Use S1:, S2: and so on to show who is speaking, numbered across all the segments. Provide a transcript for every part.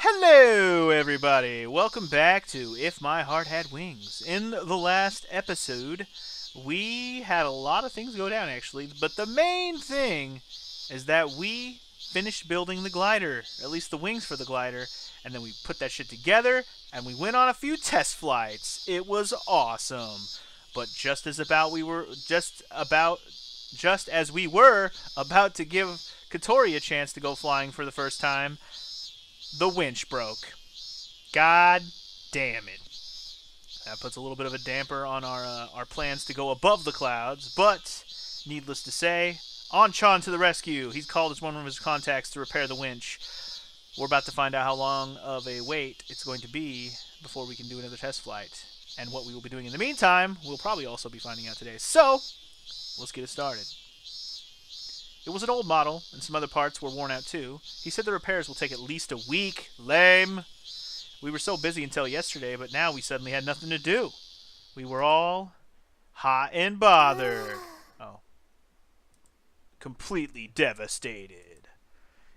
S1: Hello, everybody! Welcome back to If My Heart Had Wings. In the last episode, we had a lot of things go down, actually, but the main thing is that we finished building the glider, at least the wings for the glider, and then we put that shit together, and we went on a few test flights. It was awesome. But just as we were about to give Katori a chance to go flying for the first time, the winch broke. God damn it. That puts a little bit of a damper on our plans to go above the clouds, but needless to say, Anchan to the rescue. He's called as one of his contacts to repair the winch. We're about to find out how long of a wait it's going to be before we can do another test flight. And what we will be doing in the meantime, we'll probably also be finding out today. So, let's get it started. It was an old model, and some other parts were worn out too. He said the repairs will take at least a week. Lame. We were so busy until yesterday, but now we suddenly had nothing to do. We were all hot and bothered. Oh. Completely devastated.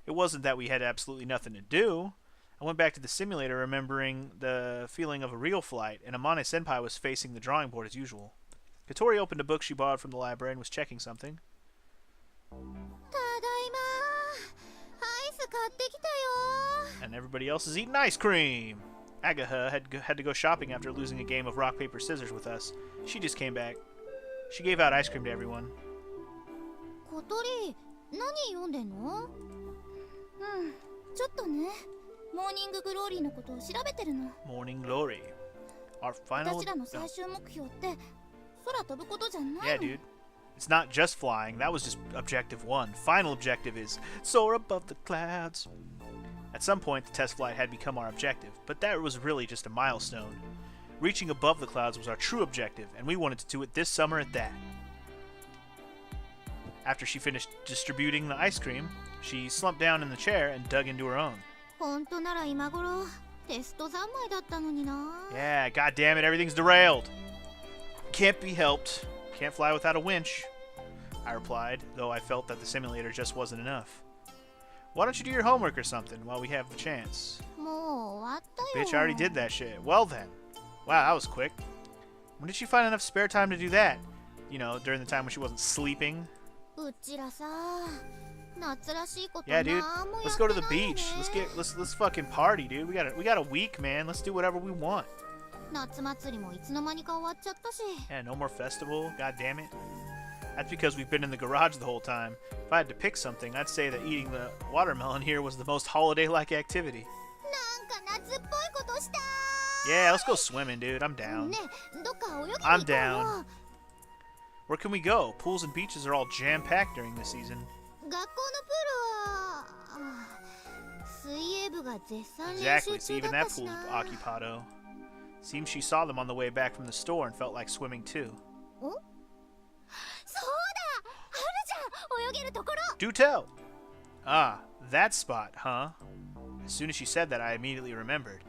S1: It wasn't that we had absolutely nothing to do. I went back to the simulator remembering the feeling of a real flight, and Amane Senpai was facing the drawing board as usual. Katori opened a book she borrowed from the library and was checking something. And everybody else is eating ice cream. Agatha had to go shopping after losing a game of rock, paper, scissors with us. She just came back. She gave out ice cream to everyone.
S2: Kotori, 何読んでんの? ちょっとね。モーニンググローリーのことを調べてるの。
S1: Morning Glory. Our final...
S2: 私らの最終目標って空飛ぶことじゃないの?
S1: Yeah, dude. It's not just flying. That was just objective 1. Final objective is soar above the clouds. At some point, the test flight had become our objective, but that was really just a milestone. Reaching above the clouds was our true objective, and we wanted to do it this summer at that. After she finished distributing the ice cream, she slumped down in the chair and dug into her own.
S2: 本当なら今頃テスト三昧だったのにな。
S1: Yeah, god damn it, everything's derailed. Can't be helped. Can't fly without a winch, I replied, though I felt that the simulator just wasn't enough. Why don't you do your homework or something while we have the chance?
S2: もう終わったよ。
S1: Bitch, I already did that shit. Well then. Wow, that was quick. When did she find enough spare time to do that? You know, during the time when she wasn't sleeping?
S2: うちらさ、夏らしいこと
S1: Yeah, dude.
S2: なんもや
S1: Let's
S2: って
S1: go
S2: な
S1: to
S2: い
S1: the
S2: よね。
S1: beach. Let's fucking party, dude. We got a week, man. Let's do whatever we want.
S2: 夏祭りもいつの間にか終わっちゃったし。
S1: Yeah, no more festival. God damn it. That's because we've been in the garage the whole time. If I had to pick something, I'd say that eating the watermelon here was the most holiday-like activity.
S2: なんか夏っぽいことした。
S1: Yeah, let's go swimming, dude. I'm down.
S2: ね、どっか泳ぎに行こうよ。
S1: I'm down. Where can we go? Pools and beaches are all jam-packed during this season.
S2: 学校のプールは水泳部が絶賛練
S1: Exactly,
S2: 習
S1: so
S2: 中
S1: even
S2: だっ
S1: that
S2: たし
S1: pool's
S2: な。
S1: occupado. Seems she saw them on the way back from the store and felt like swimming too.
S2: お？そうだ！あるじゃん！泳げるところ！
S1: Do tell! Ah, that spot, huh? As soon as she said that, I immediately remembered.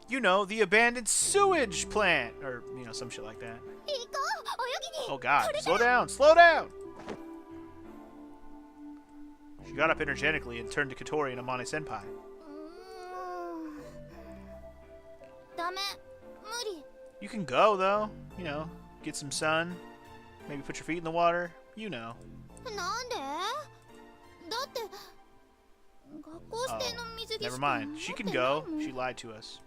S1: You know, the abandoned sewage plant! Or, you know, some shit like that.
S2: 行こう！泳ぎに！
S1: Oh god,
S2: それ
S1: slow
S2: だ！
S1: down, slow down! She got up energetically and turned to Katori and Amane Senpai.
S2: ダメ。無理。
S1: You can go, though. You know, get some sun. Maybe put your feet in the water. You know.
S2: なんで？だって学校指定の水着
S1: Never
S2: しか
S1: mind.
S2: 持
S1: She
S2: って
S1: can
S2: ない
S1: go.
S2: もん。
S1: She lied to us.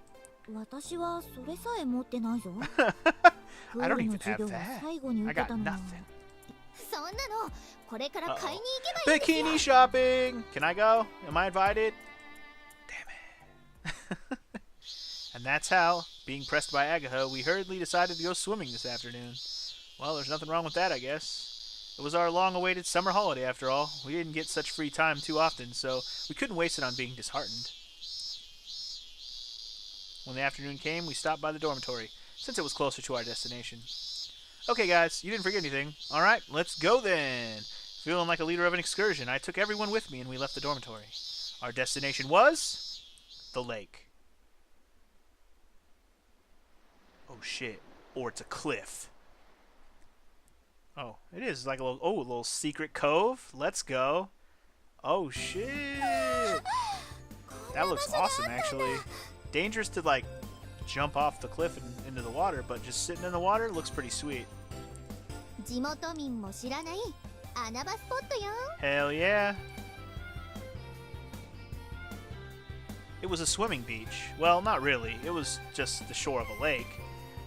S2: 私はそれさえ持ってないよ。
S1: I don't
S2: プール
S1: even
S2: の授
S1: have
S2: 業は
S1: that.
S2: 最後に
S1: I
S2: 受け
S1: got
S2: たの。
S1: nothing.
S2: そんなのこれから買いに行けばいいん
S1: Bikini
S2: ですよ。
S1: shopping! Can I go? Am I invited? Damn it. And that's how, being pressed by Agatha, we hurriedly decided to go swimming this afternoon. Well, there's nothing wrong with that, I guess. It was our long-awaited summer holiday, after all. We didn't get such free time too often, so we couldn't waste it on being disheartened. When the afternoon came, we stopped by the dormitory, since it was closer to our destination. Okay, guys, you didn't forget anything. Alright, let's go then. Feeling like a leader of an excursion, I took everyone with me and we left the dormitory. Our destination was... the lake. Oh shit. Or it's a cliff. Oh, it is like a little secret cove. Let's go. Oh shit.
S2: こ
S1: That looks awesome, actually. Dangerous to, like, jump off the cliff and into the water, but just sitting in the water looks pretty sweet.
S2: 地元民も知らない穴場スポットよ。
S1: Hell yeah. It was a swimming beach. Well, not really. It was just the shore of a lake.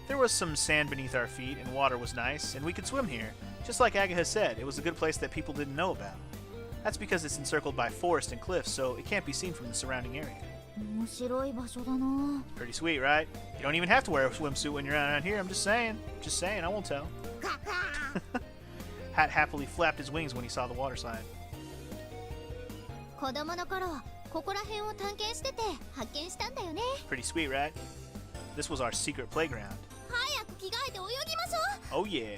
S1: There was some sand beneath our feet, and water was nice, and we could swim here. Just like Aga has said, it was a good place that people didn't know about. That's because it's encircled by forest and cliffs, so it can't be seen from the surrounding area.
S2: 面白い場所だな。
S1: Pretty sweet, right? You don't even have to wear a swimsuit when you're around here. I'm just saying. Just saying. I won't tell. Hat happily flapped his wings when he saw the water slide.
S2: 子供の頃、ここら辺を探検してて発見したんだよね。
S1: Pretty sweet, right? This was our secret playground.
S2: 早く着替えて泳ぎましょう。
S1: Oh yeah.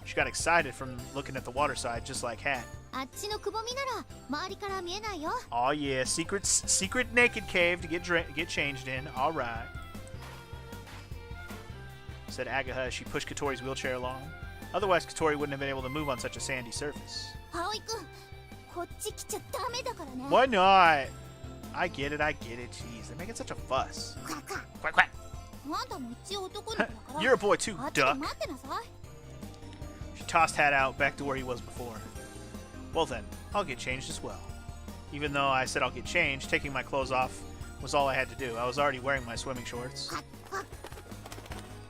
S1: She got excited from looking at the water side, just like Hat.
S2: あっちのくぼみなら周りから見えないよ。
S1: Oh yeah, secret naked cave to get changed in. All right. Said Agaha as she pushed Katori's wheelchair along. Otherwise, Katori wouldn't have been able to move on such a sandy surface.
S2: 葵くん、こっち来ちゃダメだからね。
S1: Why not? I get it. Jeez, they're making such a fuss.
S2: クワクワ
S1: Quack quack.
S2: あんたも一応男の子だから
S1: You're a boy too,
S2: あっちで
S1: duck.
S2: 待ってなさい。
S1: She tossed Hat out back to where he was before. Well then, I'll get changed as well. Even though I said I'll get changed, taking my clothes off was all I had to do. I was already wearing my swimming shorts.
S2: クワクワ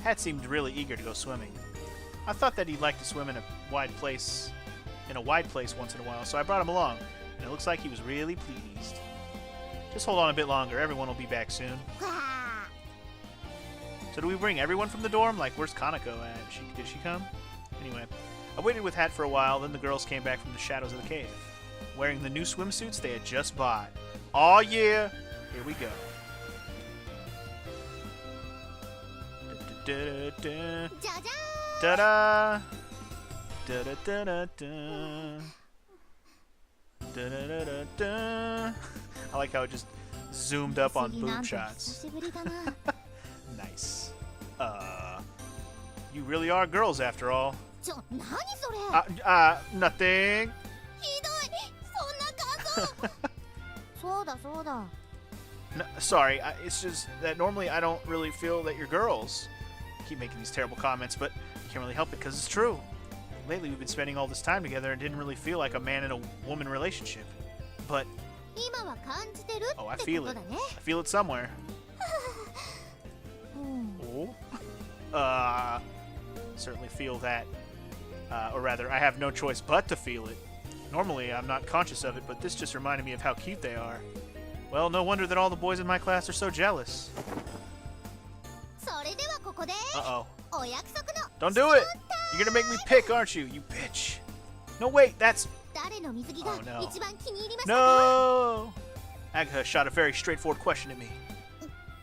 S1: Hat seemed really eager to go swimming. I thought that he'd like to swim in a wide place once in a while, so I brought him along, and it looks like he was really pleased. Just hold on a bit longer, everyone will be back soon.
S2: クワ
S1: So do we bring everyone from the dorm? Like, where's Kanako at? Did she come? Anyway, I waited with Hat for a while, then the girls came back from the shadows of the cave, wearing the new swimsuits they had just bought. Aw yeah! Here we go. Da-da-da-da.
S2: じゃじゃ
S1: Da-da! Da-da-da-da-da. Da-da-da-da-da. I like how it just zoomed up on
S2: ーん。不思議な
S1: boob
S2: んて
S1: shots.
S2: 久しぶりだな。
S1: Nice. You really are girls after all.
S2: ちょ、何それ。
S1: Nothing.
S2: ひどい。そんな感想。そうだそうだ。
S1: No, sorry, it's just that normally I don't really feel that you're girls. I keep making these terrible comments, but you can't really help it because it's true. Lately, we've been spending all this time together and didn't really feel like a man and a woman relationship. But
S2: 今は感じてるって
S1: oh,
S2: こ
S1: I
S2: と
S1: feel
S2: だ
S1: it.
S2: ね。
S1: I feel it somewhere.
S2: うん。
S1: Oh. Certainly feel that. Or rather, I have no choice but to feel it. Normally, I'm not conscious of it, but this just reminded me of how cute they are. Well, no wonder that all the boys in my class are so jealous.
S2: それではここで
S1: Uh-oh.
S2: お約束の
S1: Don't do it! You're gonna make me pick, aren't you? You bitch. No, wait, that's...
S2: 誰の水着が
S1: Oh, no.
S2: 一番気に入りましたか
S1: No! Agatha shot a very straightforward question at me.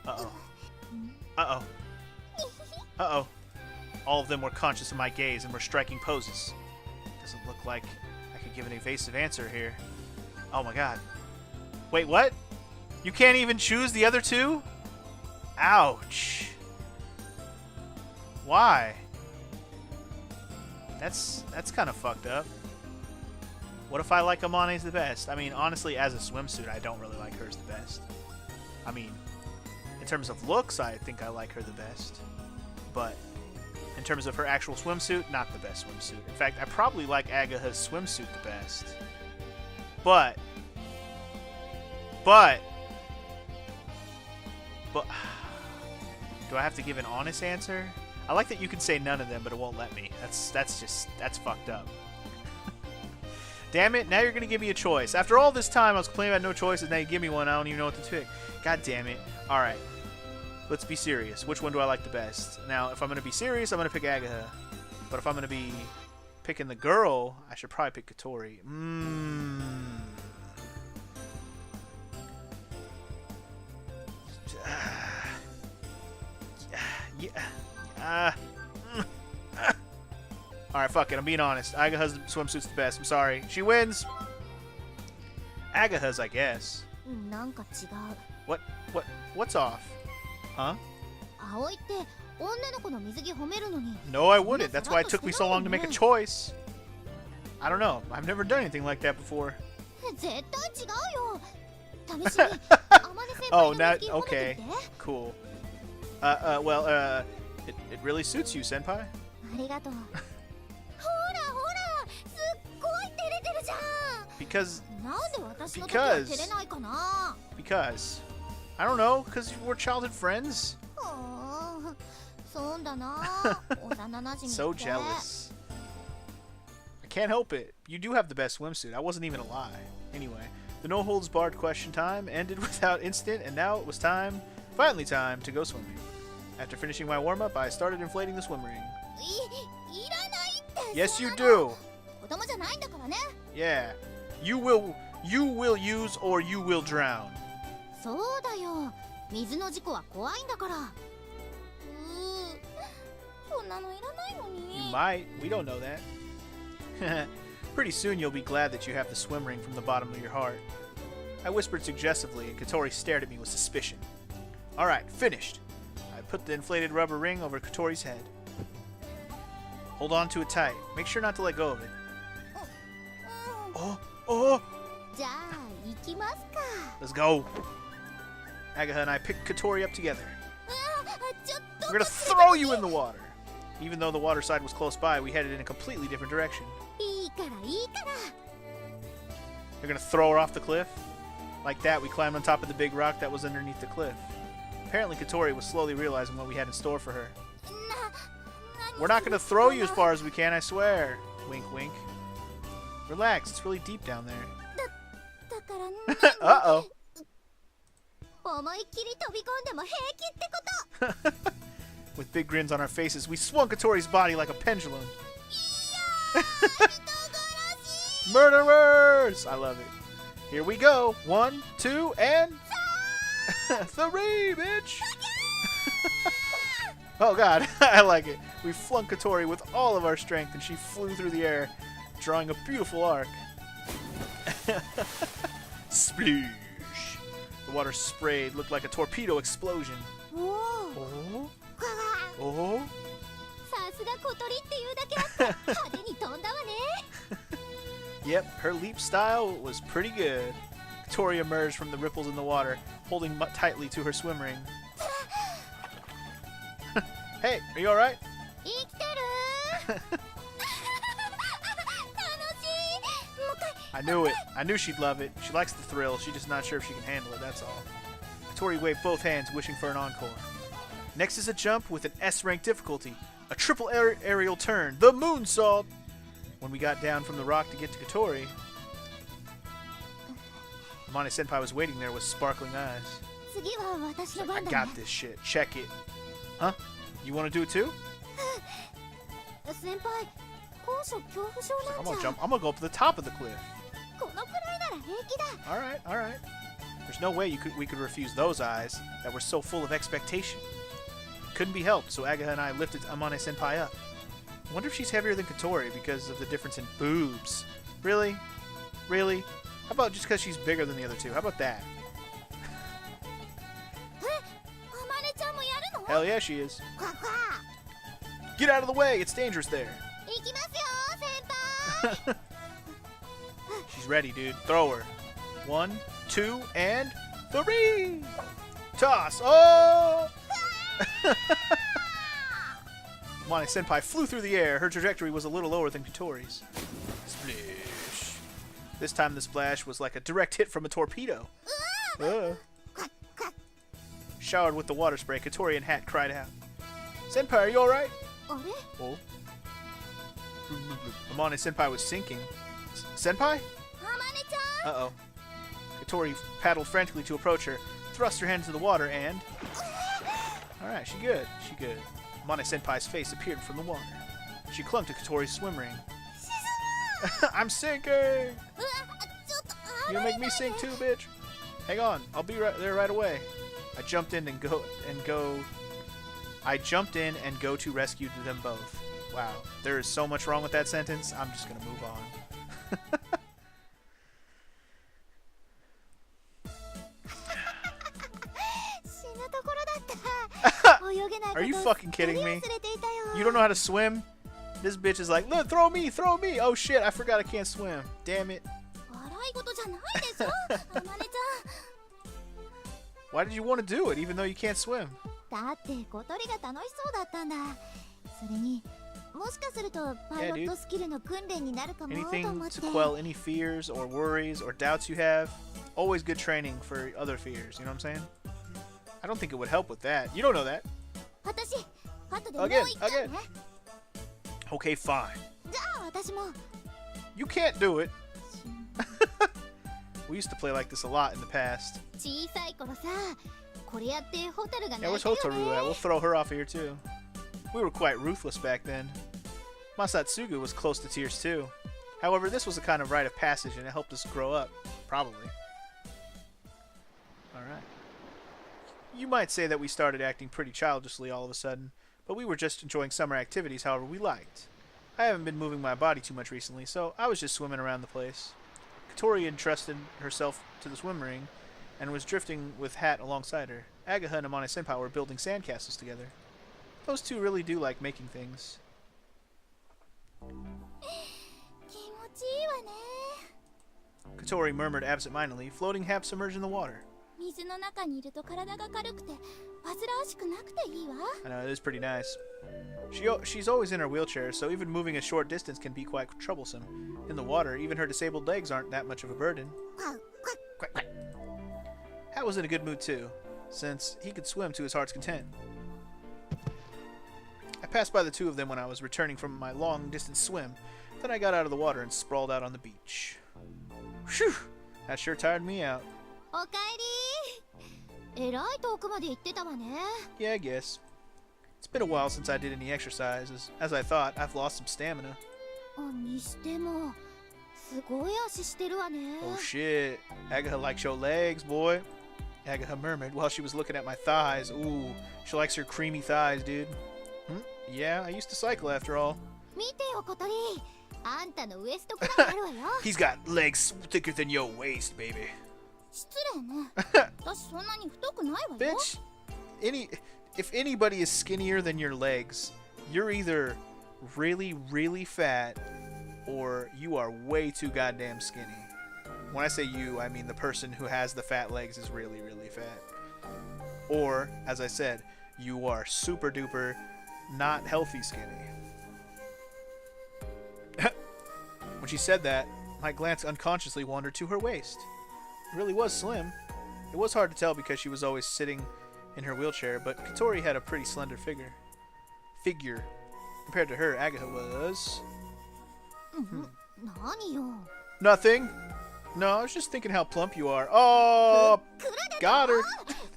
S1: Uh-oh. Uh-oh. Uh-oh. All of them were conscious of my gaze and were striking poses. Doesn't look like I could give an evasive answer here. Oh my god. Wait, what? You can't even choose the other two? Ouch. Why? That's kind of fucked up. What if I like Amane's the best? I mean, honestly, as a swimsuit, I don't really like hers the best. I mean, in terms of looks, I think I like her the best. But in terms of her actual swimsuit, not the best swimsuit. In fact, I probably like Agaha's swimsuit the best. But do I have to give an honest answer? I like that you can say none of them, but it won't let me. That's fucked up. Damn it, now you're gonna give me a choice. After all this time I was complaining about no choices, now you give me one, I don't even know what to pick. God damn it. Alright. Let's be serious. Which one do I like the best? Now, if I'm gonna be serious, I'm gonna pick Agaha. But if I'm gonna be picking the girl, I should probably pick Katori. Alright, fuck it, I'm being honest. Agaha's swimsuit's the best. I'm sorry. She wins! Agaha's, I guess.
S2: なんか違う。
S1: What's off? Huh?
S2: 葵って女の子の水着褒めるのに。
S1: No, I wouldn't. That's why it took me so long to make a choice. I don't know. I've never done anything like that before.
S2: 絶対違うよ。試しに天
S1: Oh, now okay, cool. Well, it really suits you, Senpai.
S2: ありがとう。ほらほら、すっごい照れてるじゃん。
S1: Because
S2: なんで私の時は照れないかな。
S1: because I don't know, because we're childhood friends.
S2: そうだな。幼馴染
S1: So jealous. I can't help it. You do have the best swimsuit. I wasn't even a lie. Anyway, the no holds barred question time ended without incident, and now it was finally time to go swimming. After finishing my warm up, I started inflating the swim ring.
S2: いらないって。
S1: Yes, you do.
S2: 子供じゃないんだからね。
S1: Yeah. You will use or you will drown.
S2: そうだよ。水の事故は怖いんだから。そんなのいらないのに。
S1: You might. We don't know that. Pretty soon you'll be glad that you have the swim ring from the bottom of your heart. I whispered suggestively, and Katori stared at me with suspicion. Alright, finished. I put the inflated rubber ring over Katori's head. Hold on to it tight. Make sure not to let go of it. Oh!
S2: じゃあ行きますか。
S1: Let's go. Agatha and I picked Katori up together.
S2: ちょっと
S1: We're gonna throw you in the water. Even though the water side was close by, we headed in a completely different direction.
S2: いいからいいから。
S1: You're gonna throw her off the cliff? Like that, we climbed on top of the big rock that was underneath the cliff. Apparently, Katori was slowly realizing what we had in store for her. We're not gonna throw you as far as we can, I swear. Wink, wink. Relax, it's really deep down there.
S2: だから
S1: Uh-oh.
S2: 思いっきり飛び込んでも平気ってこと。
S1: With big grins on our faces, we swung Katori's body like a pendulum. Murderers! I love it. Here we go. 1, 2, and 3, bitch! Oh god, I like it. We flung Katori with all of our strength, and she flew through the air, drawing a beautiful arc. Sploosh! The water sprayed, looked like a torpedo explosion.
S2: おお。
S1: Oh? Oh?
S2: さすが小鳥っていうだけあって派手に飛んだわね。
S1: Yep, her leap style was pretty good. Katori emerged from the ripples in the water, holding tightly to her swim ring. Hey, are you alright?
S2: 生きてる。楽しい。もう一回。
S1: I knew it. I knew she'd love it. She likes the thrill. She's just not sure if she can handle it, that's all. Katori waved both hands, wishing for an encore. Next is a jump with an S-rank difficulty. A triple aerial turn. The moonsault! When we got down from the rock to get to Katori, Amane Senpai was waiting there with sparkling eyes.
S2: 次は私の
S1: I
S2: 番だね。
S1: got this shit. Check it. Huh? You want to do it too?
S2: 先輩、高所恐怖症
S1: I'm
S2: なん
S1: gonna
S2: じゃ。
S1: jump. I'm gonna go up to the top of the cliff.
S2: このくらいなら平気だ。
S1: All right, all right. There's no way we could refuse those eyes that were so full of expectation. Couldn't be helped, so Agatha and I lifted Amane Senpai up. I wonder if she's heavier than Katori because of the difference in boobs. Really? Really? How about just because she's bigger than the other two? How about that?
S2: え、あまねちゃんもやるの？
S1: Hell yeah, she is.
S2: ふわふわ。
S1: Get out of the way! It's dangerous there.
S2: 行きますよ、先輩。
S1: She's ready, dude. Throw her. 1, 2, and 3! Toss! Oh! Amane Senpai flew through the air. Her trajectory was a little lower than Katori's. Splish. This time the splash was like a direct hit from a torpedo. Showered with the water spray, Katori and Hat cried out. Senpai, are you alright?
S2: あれ？
S1: Oh. Amane Senpai was sinking. Senpai?
S2: あまねちゃん。
S1: Uh-oh. Katori paddled frantically to approach her, thrust her hand into the water, and... Alright, she good. She good. Amane Senpai's face appeared from the water. She clung to Katori's swim ring. I'm sinking!
S2: うわ、ちょっと
S1: You gonna make me sink too, bitch? Hang on, I'll be right there right away. I jumped in and go to rescue them both. Wow, there is so much wrong with that sentence. I'm just gonna move on. Are you fucking kidding me? You don't know how to swim? This bitch is like, look, throw me, throw me. Oh shit, I forgot I can't swim. Damn it.
S2: 笑い事じゃないでしょ、あまねちゃん。
S1: Why did you want to do it, even though you can't swim?
S2: だって小鳥が楽しそうだったんだ。それにもしかするとパイロットスキルの訓練になるかもと思って。
S1: Anything to quell any fears or worries or doubts you have. Always good training for other fears, you know what I'm saying? I don't think it would help with that. You don't know that.
S2: 私後でもう
S1: Again,
S2: 一回ね。
S1: Okay, fine.
S2: じゃあ私も。
S1: You can't do it. We used to play like this a lot in the past.
S2: 小さい頃さ、これやってホタルが
S1: Yeah,
S2: 泣
S1: where's
S2: いたよ
S1: Hotaru
S2: ね。
S1: at? We'll throw her off here too. We were quite ruthless back then. Masatsugu was close to tears too. However, this was a kind of rite of passage and it helped us grow up. Probably. Alright. You might say that we started acting pretty childishly all of a sudden, but we were just enjoying summer activities however we liked. I haven't been moving my body too much recently, so I was just swimming around the place. Katori entrusted herself to the swim ring and was drifting with Hat alongside her. Agaha and Amane Senpai were building sandcastles together. Those two really do like making things.
S2: 気持ちいいわね。
S1: Katori murmured absent-mindedly, floating half submerged in the water.
S2: 水の中にいると体が軽くて煩わしくなくていいわ。
S1: I know, it is pretty nice. She's always in her wheelchair, so even moving a short distance can be quite troublesome. In the water, even her disabled legs aren't that much of a burden. Quack, quack. Hat was in a good mood too, since he could swim to his heart's content. I passed by the two of them when I was returning from my long-distance swim. Then I got out of the water and sprawled out on the beach. Phew! That sure tired me out.
S2: おかえり。えらい遠くまで行ってたわね。
S1: Yeah, I guess. It's been a while since I did any exercise. As I thought, I've lost some stamina.
S2: にしてもすごい足してるわね。
S1: Oh shit. Agaha likes your legs, boy. Agaha murmured while she was looking at my thighs. Ooh, she likes her creamy thighs, dude. Yeah, I used to cycle after all.
S2: 見てよ小鳥。あんたのウエストくらいあるわよ。
S1: He's got legs thicker than your waist, baby.
S2: 失礼ね。私そんなに太くないわよ。
S1: Bitch, if anybody is skinnier than your legs, you're either really, really fat or you are way too goddamn skinny. When I say you, I mean the person who has the fat legs is really, really fat. Or, as I said, you are super duper not healthy skinny. When she said that, my glance unconsciously wandered to her waist. It really was slim. It was hard to tell because she was always sitting in her wheelchair, but Katori had a pretty slender figure. Compared to her, Agaha was...
S2: 何よ。
S1: Nothing. No, I was just thinking how plump you are. Oh, got her.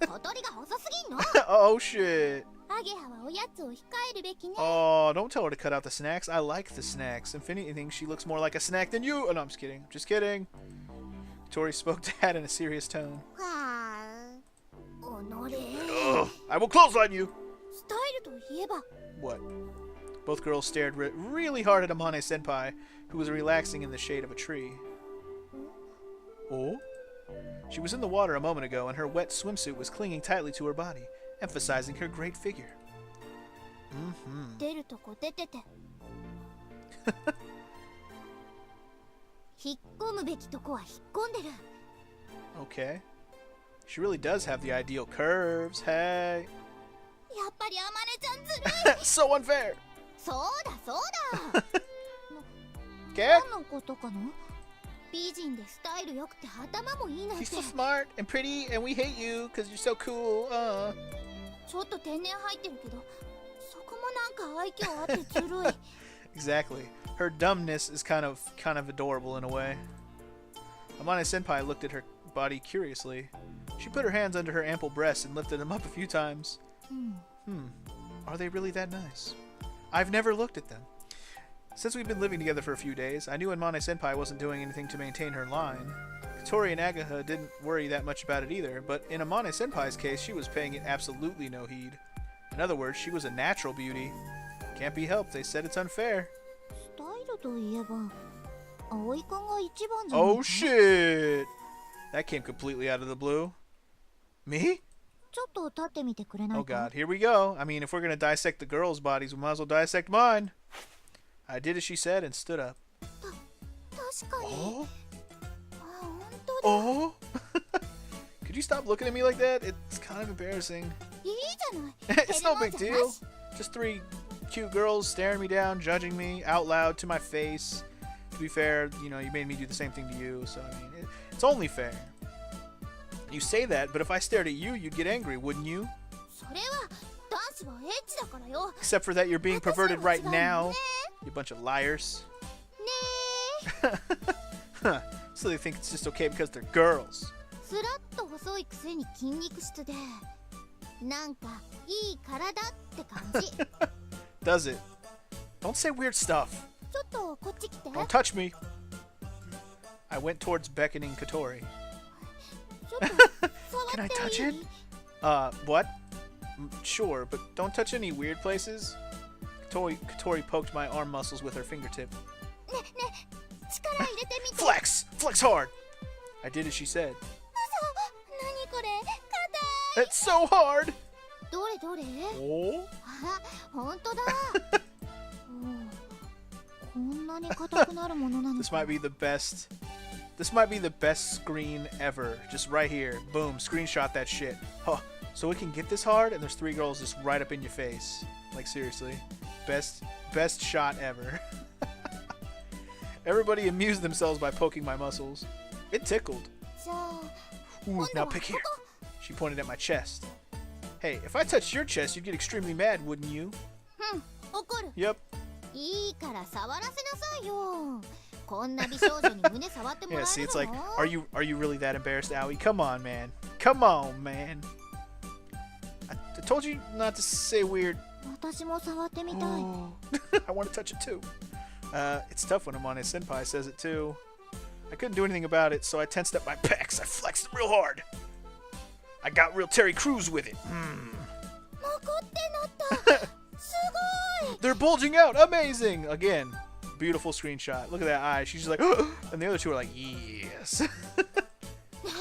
S2: 小鳥が細すぎんの。
S1: Oh, shit.
S2: アゲハはおやつを控えるべきね。
S1: Oh, don't tell her to cut out the snacks. I like the snacks. If anything, she looks more like a snack than you. Oh, no, I'm just kidding. Just kidding. Tori spoke to Hat in a serious tone.
S2: おのれ。
S1: Ugh, I will clothesline you.
S2: スタイルといえば。
S1: What? Both girls stared really hard at Amane Senpai, who was relaxing in the shade of a tree. Oh? She was in the water a moment ago, and her wet swimsuit was clinging tightly to her body, emphasizing her great figure.
S2: 出るとこ出てて。引っ込むべきとこは引っ込んでる。
S1: Okay. She really does have the ideal curves. Hey.
S2: やっぱりアマネちゃんずるい。
S1: So unfair.
S2: そうだそうだ。
S1: Okay?
S2: 何のことかな。美人でスタイル良くて頭もいいなんて。
S1: She's so smart and pretty, and we hate you because you're so cool.
S2: ちょっと天然入ってるけど、そこもなんか愛嬌あってずるい。
S1: Exactly. Her dumbness is kind of adorable in a way. Amane Senpai looked at her body curiously. She put her hands under her ample breasts and lifted them up a few times. Are they really that nice? I've never looked at them. Since we've been living together for a few days, I knew Amane Senpai wasn't doing anything to maintain her line. Katori and Agaha didn't worry that much about it either, but in Amane Senpai's case, she was paying it absolutely no heed. In other words, she was a natural beauty. Can't be helped, they said it's unfair.
S2: スタイルといえば、葵くんが一番じゃないか。
S1: Oh shit! That came completely out of the blue. Me?
S2: ちょっと立ってみてくれない
S1: Oh
S2: か。
S1: god, here we go. I mean, if we're gonna dissect the girls' bodies, we might as well dissect mine. I did as she said and stood up.
S2: 確かに。
S1: Oh?
S2: あ、本当だ。
S1: Oh? Could Could you stop looking at me like that? It's kind of embarrassing.
S2: いいじゃない
S1: It's no big deal. Just 3 cute girls staring me down, judging me out loud to my face. To be fair, you know, you made me do the same thing to you, so I mean, it's only fair. You say that, but if I stared at you, you'd get angry, wouldn't you?
S2: それは男子はエッチだからよ
S1: Except for that you're being perverted right now,
S2: ね
S1: you bunch of liars.
S2: ね
S1: Huh. So they think it's just okay because they're girls.
S2: スラッと細いくせに筋肉質でなんかいい体って感じ
S1: Does it? Don't say weird stuff.
S2: ちょっとこっち来て
S1: Don't touch me. I went towards beckoning Katori.
S2: ちょっと触
S1: Can I
S2: って
S1: touch
S2: い
S1: it?
S2: い
S1: What? Sure, but don't touch any weird places. Katori poked my arm muscles with her fingertip.
S2: ねね力入れてみて
S1: Flex! Flex hard! I did as she said.
S2: 嘘何これ硬
S1: It's so hard!
S2: いどれどれ
S1: Oh?
S2: あ本当だおこんなに硬くなるものなの
S1: This might be the best. This might be the best screen ever. Just right here. Boom. Screenshot that shit. Huh. So it can get this hard, and there's 3 girls just right up in your face. Like, seriously. Best shot ever. Everybody amused themselves by poking my muscles. It tickled.
S2: じゃあ
S1: Ooh, now pick here. She pointed at my chest. Hey, if I touched your chest, you'd get extremely mad, wouldn't you?
S2: うん怒る
S1: Yep.
S2: いいから触らせなさいよこんな美少女に胸触ってもら
S1: Yeah,
S2: え
S1: see,
S2: る
S1: it's like,
S2: の
S1: are you really that embarrassed, Aoi? Come on, man. Come on, man. I told you not to say weird.
S2: 私も触ってみたい
S1: I want to touch it too. It's tough when I'm on his senpai says it too. I couldn't do anything about it, so I tensed up my pecs. I flexed them real hard. I got real Terry Crews with it.
S2: 残ってなったすごい
S1: They're bulging out. Amazing. Again, beautiful screenshot. Look at that eye. She's just like, and the other two are like, yes.
S2: 何こ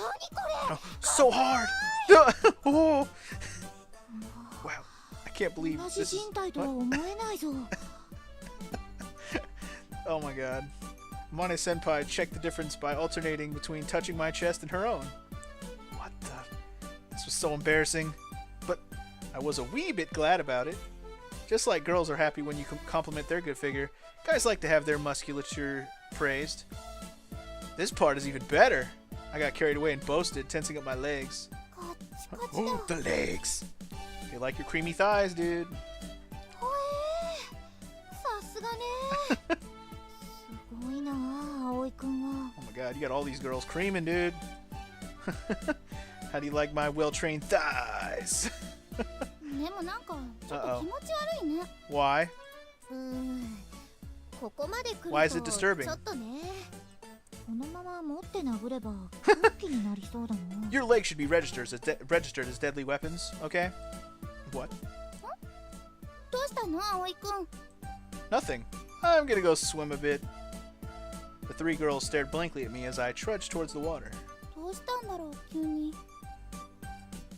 S2: れ
S1: So hard. Oh. Wow. I can't believe
S2: 同じ
S1: this is...
S2: 人体とは思えないぞ
S1: Oh my god. Mane Senpai checked the difference by alternating between touching my chest and her own. What the... This was so embarrassing. But I was a wee bit glad about it. Just like girls are happy when you compliment their good figure, guys like to have their musculature praised. This part is even better. I got carried away and boasted, tensing up my legs.
S2: カッチカチだ
S1: Oh, the legs! They like your creamy thighs, dude.
S2: ほえさすがねすごいな葵くんは
S1: Oh my god, you got all these girls creaming, dude. How do you like my well-trained thighs?
S2: でもなんかちょっと気持ち悪いね
S1: Why?
S2: ここまで来る
S1: Why is
S2: と
S1: it
S2: ち
S1: disturbing?
S2: ょっとねこのまま持って殴れば狂気になりそうだな
S1: Your legs should be registered as deadly weapons, okay? What?
S2: どうしたの葵くん
S1: Nothing. I'm gonna go swim a bit. The 3 girls stared blankly at me as I trudged towards the water.
S2: どうしたんだろう急に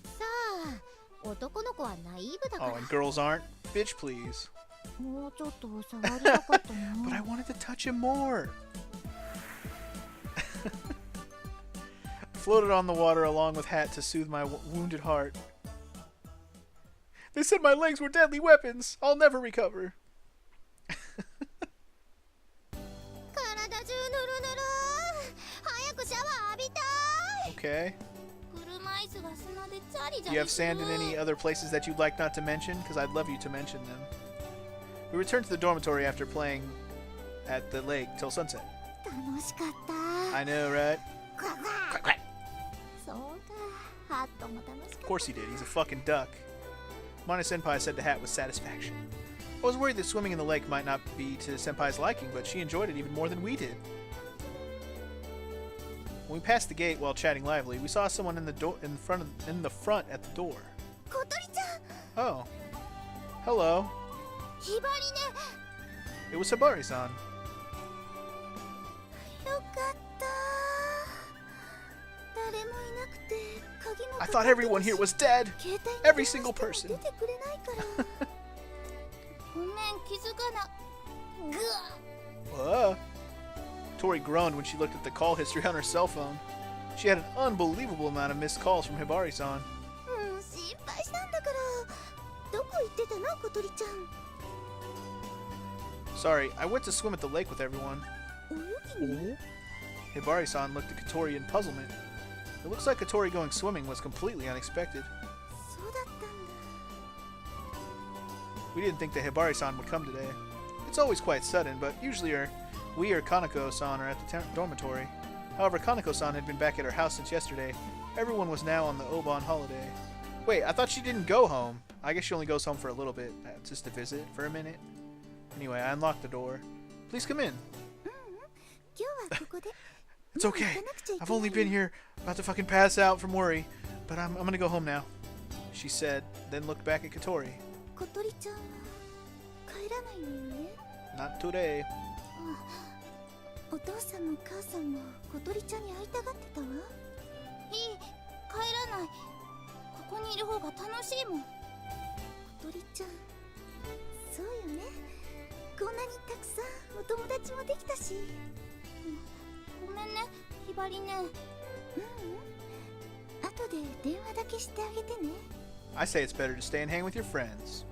S2: さあ男の子はナイーブだか
S1: Oh,
S2: ら
S1: and girls aren't? Bitch, please.
S2: もうちょっと触りたかった
S1: But I
S2: な
S1: wanted to touch him more. Floated on the water along with Hat to soothe my wounded heart. They said my legs were deadly weapons. I'll never recover.
S2: 体中ぬるぬる早くシャワー浴びたい
S1: Okay.
S2: 車椅子が砂でジャリジ
S1: Do
S2: ャ
S1: you
S2: リ
S1: have
S2: する
S1: sand in any other places that you'd like not to mention? Because I'd love you to mention them. We returned to the dormitory after playing at the lake till sunset.
S2: 楽しかった
S1: I know, right?
S2: クワクワ
S1: Quack, quack.
S2: そうかハットも楽し
S1: Of
S2: かっ
S1: course he did. He's a fucking duck. Mana Senpai said to Hat with satisfaction. I was worried that swimming in the lake might not be to Senpai's liking, but she enjoyed it even more than we did. When we passed the gate while chatting lively, we saw someone in the front at the door.
S2: た小鳥ちゃん
S1: Oh. Hello.
S2: ひばりね
S1: It was Hibari-san.
S2: よかった誰もいなくて鍵も
S1: I thought everyone here was dead.
S2: 携帯に
S1: Every
S2: 電話して
S1: single
S2: も
S1: person.
S2: 出てくれないからごめん気づかなぐわ
S1: Tori groaned when she looked at the call history on her cell phone. She had an unbelievable amount of missed calls from Hibari-san.
S2: 心配したんだからどこ行ってたの小鳥ちゃん
S1: Sorry, I went to swim at the lake with everyone.
S2: 泳ぎに
S1: Hibari-san looked at Katori in puzzlement. It looks like Katori going swimming was completely unexpected.
S2: そうだったんだ
S1: We didn't think that Hibari-san would come today. It's always quite sudden, but usually we or Kaneko-san are at the dormitory. However, Kaneko-san had been back at her house since yesterday. Everyone was now on the Oban holiday. Wait, I thought she didn't go home. I guess she only goes home for a little bit, just to visit for a minute. Anyway, I unlocked the door. Please come in.
S2: 今日はここで
S1: It's okay. I've only been here about to fucking pass out from worry, but I'm gonna go home now, she said, then looked back at Katori.
S2: 小鳥ちゃんは帰らないのよね
S1: Not today.
S2: お父さんも母さんも小鳥ちゃんに会いたがってたわいい帰らないここにいる方が楽しいもん小鳥ちゃんそうよねこんなにたくさんお友達もできたしごめんねひばりね後で電話だけしてあげてね
S1: I say it's better to stay and hang with your friends.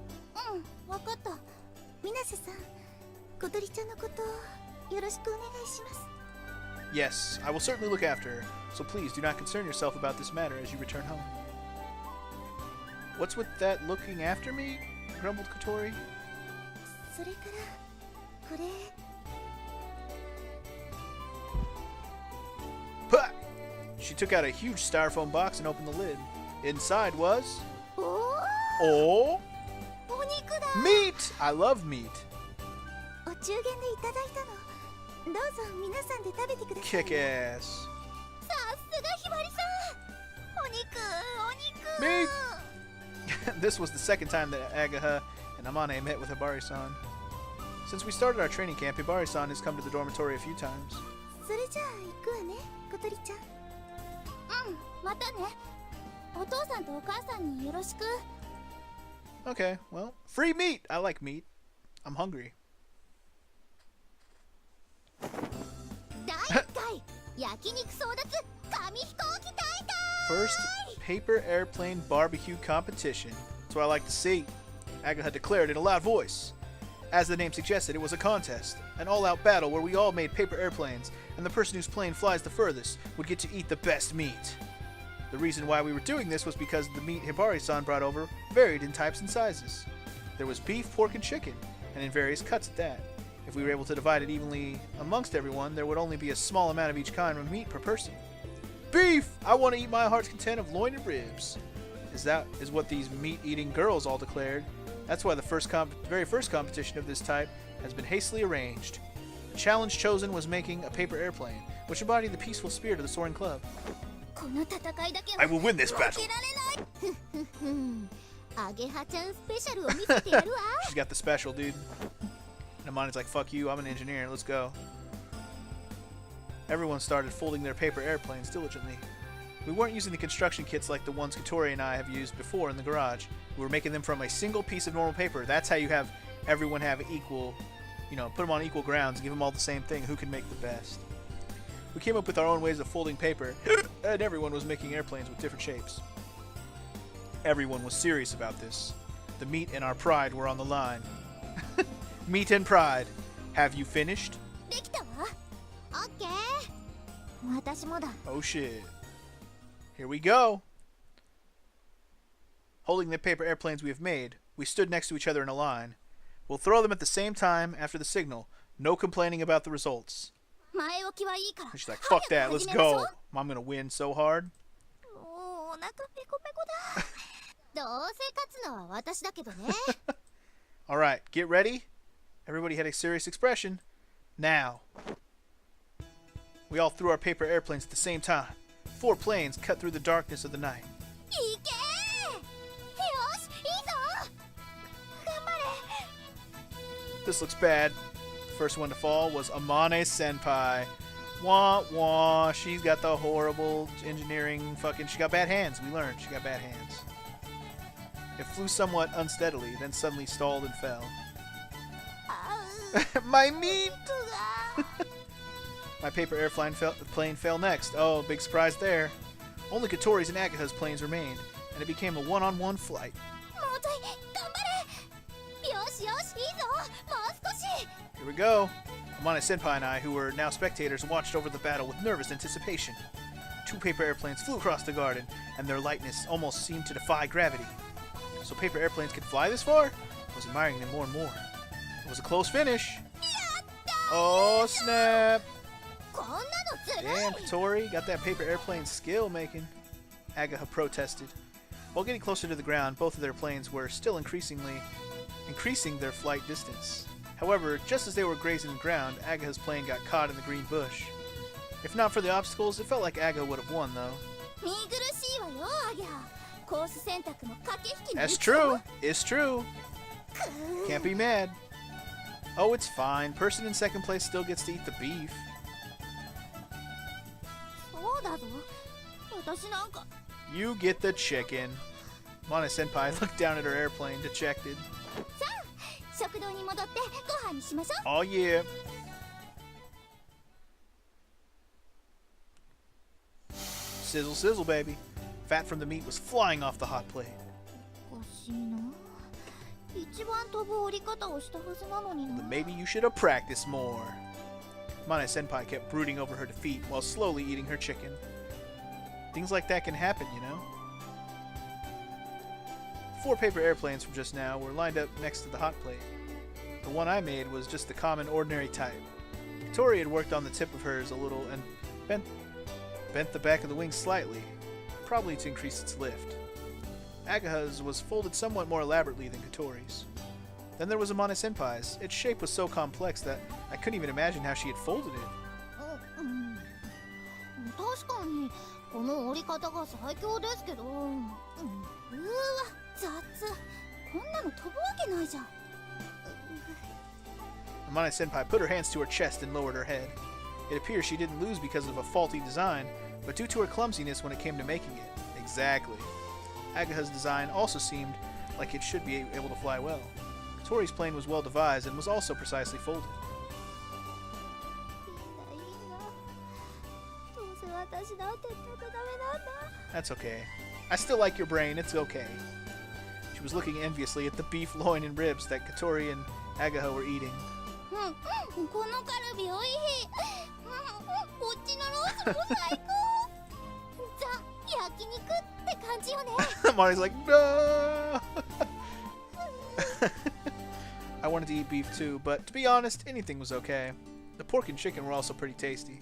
S2: わかった水瀬さん小鳥ちゃんのことよろしくお願いします
S1: Yes, I will certainly look after her, so please do not concern yourself about this matter as you return home. What's with that looking after me? Grumbled Katori.
S2: それからこれ
S1: Pah! She took out a huge styrofoam box and opened the lid. Inside was...
S2: おお
S1: Oh!
S2: お肉だ
S1: Meat! I love meat.
S2: お中元でいただいたのどうぞ皆さんで食べてください
S1: Kick ass.
S2: さすがひばりさんお肉お肉
S1: Meat! This was the second time that Agaha and Amane met with Hibari-san. Since we started our training camp, Hibari-san has come to the dormitory a few times.
S2: それじゃあ行くわね小鳥ちゃんまたねお父さんとお母さんによろしく
S1: Okay, well, free meat! I like meat. I'm hungry.
S2: 第1回焼肉争奪紙飛行機大会
S1: First paper airplane barbecue competition. That's what I like to see. Agaha declared in a loud voice. As the name suggested, it was a contest, an all-out battle where we all made paper airplanes, and the person whose plane flies the furthest would get to eat the best meat. The reason why we were doing this was because the meat Hibari-san brought over varied in types and sizes. There was beef, pork, and chicken, and in various cuts at that. If we were able to divide it evenly amongst everyone, there would only be a small amount of each kind of meat per person. Beef! I want to eat my heart's content of loin and ribs. That is what these meat-eating girls all declared. That's why the very first competition of this type has been hastily arranged. The challenge chosen was making a paper airplane, which embodied the peaceful spirit of the Soaring Club.
S2: この戦いだけは
S1: I will win this battle.
S2: 負けられないアゲハちゃんスペシャルを見せてやるわ
S1: She's got the special, dude. And Amani's like, fuck you, I'm an engineer, let's go. Everyone started folding their paper airplanes diligently. We weren't using the construction kits like the ones Katori and I have used before in the garage. We were making them from a single piece of normal paper. That's how you have everyone have equal, put them on equal grounds, give them all the same thing, who can make the best. We came up with our own ways of folding paper, and everyone was making airplanes with different shapes. Everyone was serious about this. The meat and our pride were on the line. Meat and pride. Have you finished?
S2: できたわオッケー私もだ
S1: Oh shit. Here we go. Holding the paper airplanes we have made, we stood next to each other in a line. We'll throw them at the same time after the signal. No complaining about the results.
S2: 前置きはいいから
S1: And she's like, fuck that, let's
S2: 早く始めましょう
S1: go. I'm gonna win so hard.
S2: もうお腹ペコペコだどうせ勝つのは私だけどね
S1: Alright, get ready. Everybody had a serious expression. Now. We all threw our paper airplanes at the same time. 4 planes cut through the darkness of the night.
S2: いけーよしいいぞ頑張れ
S1: This looks bad. The first one to fall was Amane Senpai. Wah wah. She's got the horrible engineering fucking. She got bad hands. We learned she got bad hands. It flew somewhat unsteadily, then suddenly stalled and fell.
S2: あう
S1: My meat!
S2: 肉が
S1: My paper plane fell next. Oh, big surprise there. Only Katori's and Agaha's planes remained, and it became a one-on-one flight. Here we go. Amane Senpai and I, who were now spectators, watched over the battle with nervous anticipation. 2 paper airplanes flew across the garden, and their lightness almost seemed to defy gravity. So paper airplanes could fly this far? I was admiring them more and more. It was a close finish. Oh, snap! Damn, Katori, got that paper airplane skill making. Agaha protested. While getting closer to the ground, both of their planes were still increasing their flight distance. However, just as they were grazing the ground, Agaha's plane got caught in the green bush. If not for the obstacles, it felt like Agaha would have won, though. That's true. It's true. Can't be mad. Oh, it's fine. Person in second place still gets to eat the beef. You get the chicken. Mana Senpai looked down at her airplane, dejected. Oh yeah. Sizzle, sizzle, baby. Fat from the meat was flying off the hot plate. Then maybe you should have practiced more. Mana Senpai kept brooding over her defeat while slowly eating her chicken. Things like that can happen, you know. 4 paper airplanes from just now were lined up next to the hot plate. The one I made was just the common, ordinary type. Katori had worked on the tip of hers a little and bent the back of the wing slightly, probably to increase its lift. Agaha's was folded somewhat more elaborately than Katori's. Then there was Amane Senpai's. Its shape was so complex that I couldn't even imagine how she had folded it. Amane Senpai put her hands to her chest and lowered her head. It appears she didn't lose because of a faulty design, but due to her clumsiness when it came to making it. Exactly. Agaha's design also seemed like it should be able to fly well. Katori's plane was well devised and was also precisely folded. That's okay. I still like your brain, it's okay. She was looking enviously at the beef loin and ribs that Katori and Agaha were eating. Mari's like, no! I wanted to eat beef too, but to be honest, anything was okay. The pork and chicken were also pretty tasty.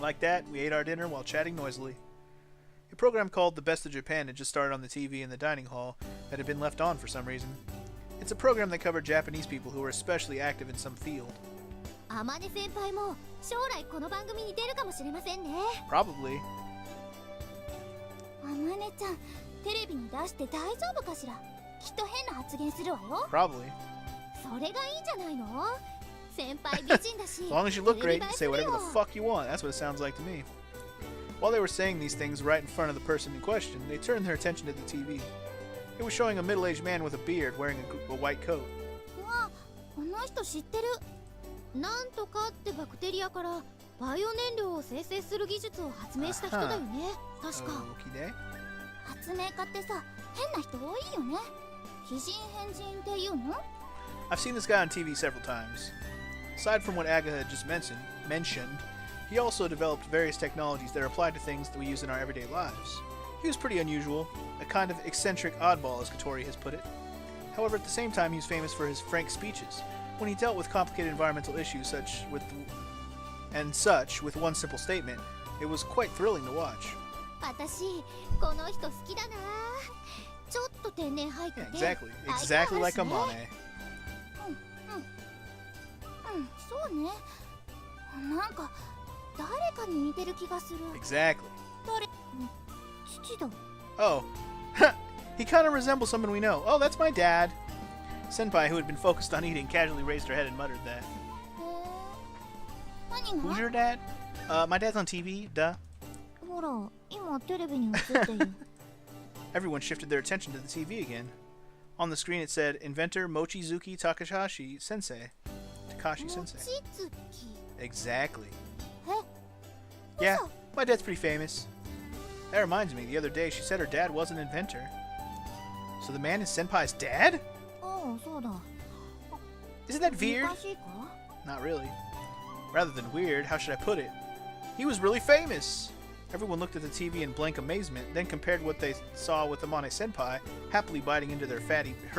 S1: Like that, we ate our dinner while chatting noisily. A program called The Best of Japan had just started on the TV in the dining hall that had been left on for some reason. It's a program that covered Japanese people who were especially active in some field. Probably. Probably. As long as you look great, you can say whatever the fuck you want. That's what it sounds like to me. While they were saying these things right in front of the person in question, they turned their attention to the TV. It was showing a middle-aged man with a beard wearing a white coat. I've seen this guy on TV several times. Aside from what Agaha had just mentioned, he also developed various technologies that are applied to things that we use in our everyday lives. He was pretty unusual, a kind of eccentric oddball, as Katori has put it. However, at the same time, he was famous for his frank speeches when he dealt with complicated environmental issues with one simple statement. It was quite thrilling to watch. Yeah, exactly like Amane. Exactly. Oh, he kind of resembles someone we know. Oh, that's my dad. Senpai, who had been focused on eating, casually raised her head and muttered that. Who's your dad? My dad's on TV, duh. Everyone shifted their attention to the TV again. On the screen it said, Inventor Mochizuki Takashi Sensei. Takashi Sensei. Exactly. Yeah, my dad's pretty famous. That reminds me, the other day she said her dad was an inventor. So the man is Senpai's dad?
S2: Oh, そうだ。
S1: Isn't that weird?
S2: 難しいか？
S1: Not really. Rather than weird, how should I put it? He was really famous. Everyone looked at the TV in blank amazement, then compared what they saw with Amane Senpai, happily biting into her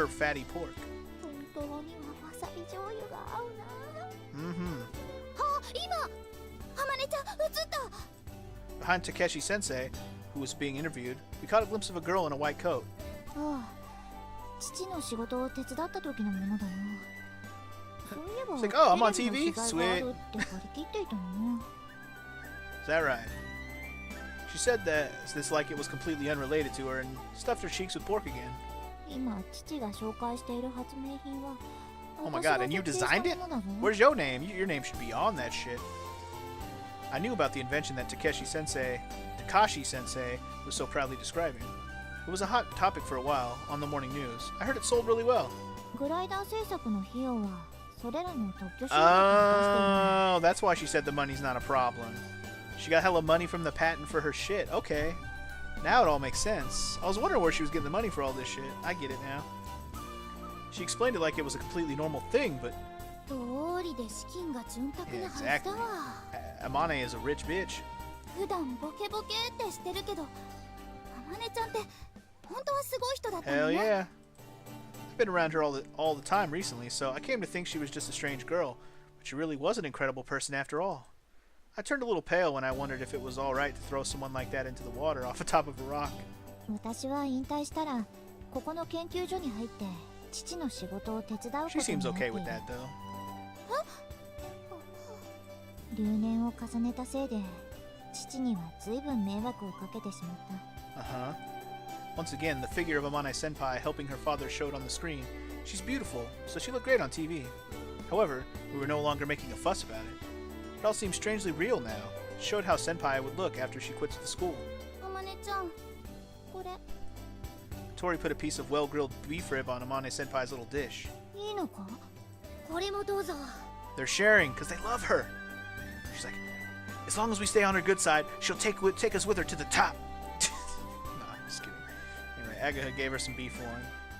S1: fatty pork.
S2: 本当にはわさび醤油が合うな。
S1: Mm-hmm.
S2: あ、今、あまねちゃん映った。
S1: Behind Takeshi Sensei, who was being interviewed, we caught a glimpse of a girl in a white coat.
S2: ああ、父の仕事を手伝った時のものだな。そういえば、
S1: It's like, oh, I'm on
S2: テレビ
S1: TV?
S2: の取材があるって張り切っていたのね。
S1: Is that right? She said that this like it was completely unrelated to her and stuffed her cheeks with pork again.
S2: 今、父が紹介している発明品は、
S1: Oh my god, and you designed it? Where's your name? Your name should be on that shit. I knew about the invention that Takashi Sensei was so proudly describing. It was a hot topic for a while on the morning news. I heard it sold really well.
S2: グライダー製作の費用はそれらの特許
S1: Oh, that's why she said the money's not a problem. She got hella money from the patent for her shit. Okay. Now it all makes sense. I was wondering where she was getting the money for all this shit. I get it now. She explained it like it was a completely normal thing, but...
S2: 通りで資金が潤沢なはずだ
S1: Exactly.
S2: わ。
S1: Amane is a rich bitch.
S2: 普段ボケボケってしてるけど、あまねちゃんって本当はすごい人だったの
S1: Hell
S2: ね。
S1: yeah. I've been around her all the time recently, so I came to think she was just a strange girl, but she really was an incredible person after all. I turned a little pale when I wondered if it was alright to throw someone like that into the water off the top of a rock.
S2: 私は引退したらここの研究所に入って父の仕事を手伝うことになって
S1: She
S2: いる。
S1: seems okay with that, though.
S2: 留年を重ねたせいで父には随分迷惑をかけてしまった。
S1: Uh-huh. Once again, the figure of Amane Senpai helping her father showed on the screen. She's beautiful, so she looked great on TV. However, we were no longer making a fuss about it. It all seemed strangely real now. It showed how Senpai would look after she quits the school.
S2: あまねちゃん、これ
S1: Tori put a piece of well-grilled beef rib on Amane Senpai's little dish.
S2: いいのか？これもどうぞ。
S1: They're sharing because they love her. She's like, as long as we stay on her good side, she'll take us with her to the top. No, I'm just kidding. Anyway, Agatha gave her some beef loin.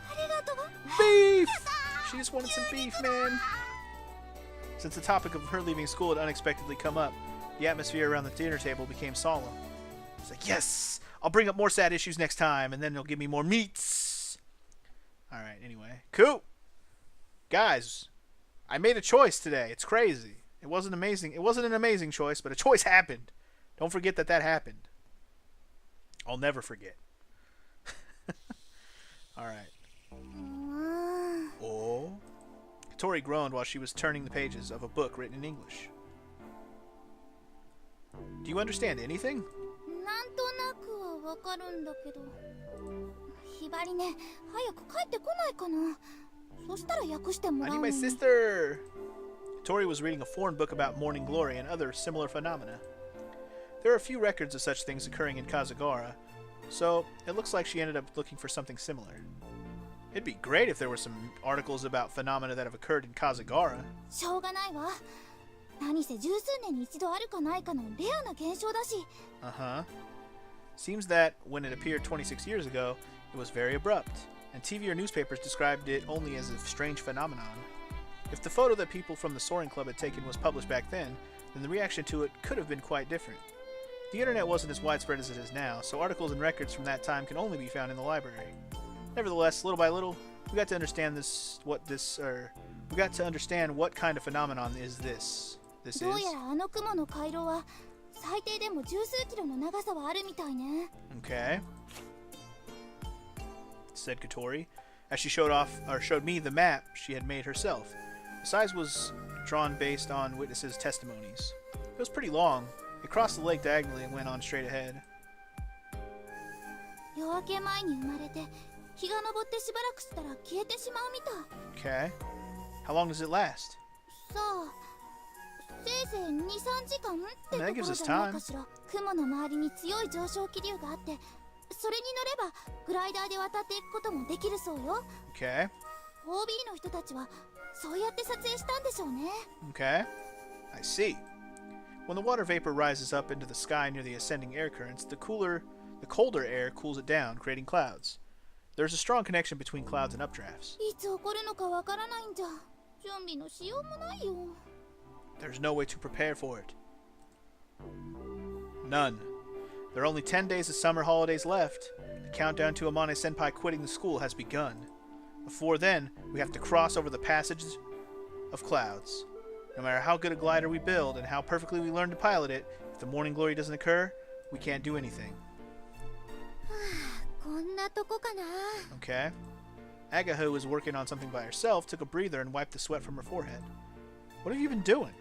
S2: ありがとう。
S1: Beef! She just wanted some beef, man. Since the topic of her leaving school had unexpectedly come up, the atmosphere around the dinner table became solemn. It's like, yes, I'll bring up more sad issues next time, and then they'll give me more meats. Alright, anyway. Cool. Guys, I made a choice today. It's crazy. It wasn't amazing. It wasn't an amazing choice, but a choice happened. Don't forget that happened. I'll never forget. Alright. Oh. Tori groaned while she was turning the pages of a book written in English. Do you understand anything?
S2: なんとなくはわかるんだけど、ひばりね、早く帰ってこないかな。そしたら訳しても
S1: I
S2: ら
S1: need
S2: うの
S1: my
S2: に。
S1: sister. Tori was reading a foreign book about morning glory and other similar phenomena. There are a few records of such things occurring in Kazagara, so it looks like she ended up looking for something similar. It'd be great if there were some articles about phenomena that have occurred in Kazagara.
S2: しょうがないわ。何せ十数年に一度あるかないかのレアな現象だし。
S1: Uh-huh. Seems that when it appeared 26 years ago, it was very abrupt, and TV or newspapers described it only as a strange phenomenon. If the photo that people from the Soaring Club had taken was published back then the reaction to it could have been quite different. The internet wasn't as widespread as it is now, so articles and records from that time can only be found in the library. Nevertheless, little by little, we got to understand what kind of phenomenon is this. This
S2: どう
S1: is
S2: やらあの雲の回廊は最低でも十数キロの長さはあるみたいね。
S1: okay, said Katori, as she showed me the map she had made herself. The size was drawn based on witnesses' testimonies. It was pretty long. It crossed the lake diagonally and went on straight ahead.
S2: 夜明け前に生まれて日が昇ってしばらくしたら消えてしまうみたい。
S1: Okay. How long does it last?
S2: さあ、せいぜい2、3時間ってとこ
S1: That
S2: ろ
S1: gives us
S2: じゃないかしら。雲の周りに強い上昇気流があって、それに乗ればグライダーで渡っていくこともできるそうよ。
S1: Okay.
S2: OB の人たちはそうやって撮影したんでしょうね。
S1: Okay. I see. When the water vapor rises up into the sky near the ascending air currents, the colder air cools it down, creating clouds. There's a strong connection between clouds and updrafts.
S2: いつ起こるのかわからないんじゃ。準備のしようもないよ。
S1: There's no way to prepare for it. None. There are only 10 days of summer holidays left. The countdown to Amane Senpai quitting the school has begun. Before then, we have to cross over the passages of clouds. No matter how good a glider we build and how perfectly we learn to pilot it, if the morning glory doesn't occur, we can't do anything.
S2: こんなとこかな。
S1: Okay. Aga, who was working on something by herself, took a breather and wiped the sweat from her forehead. What have you been doing?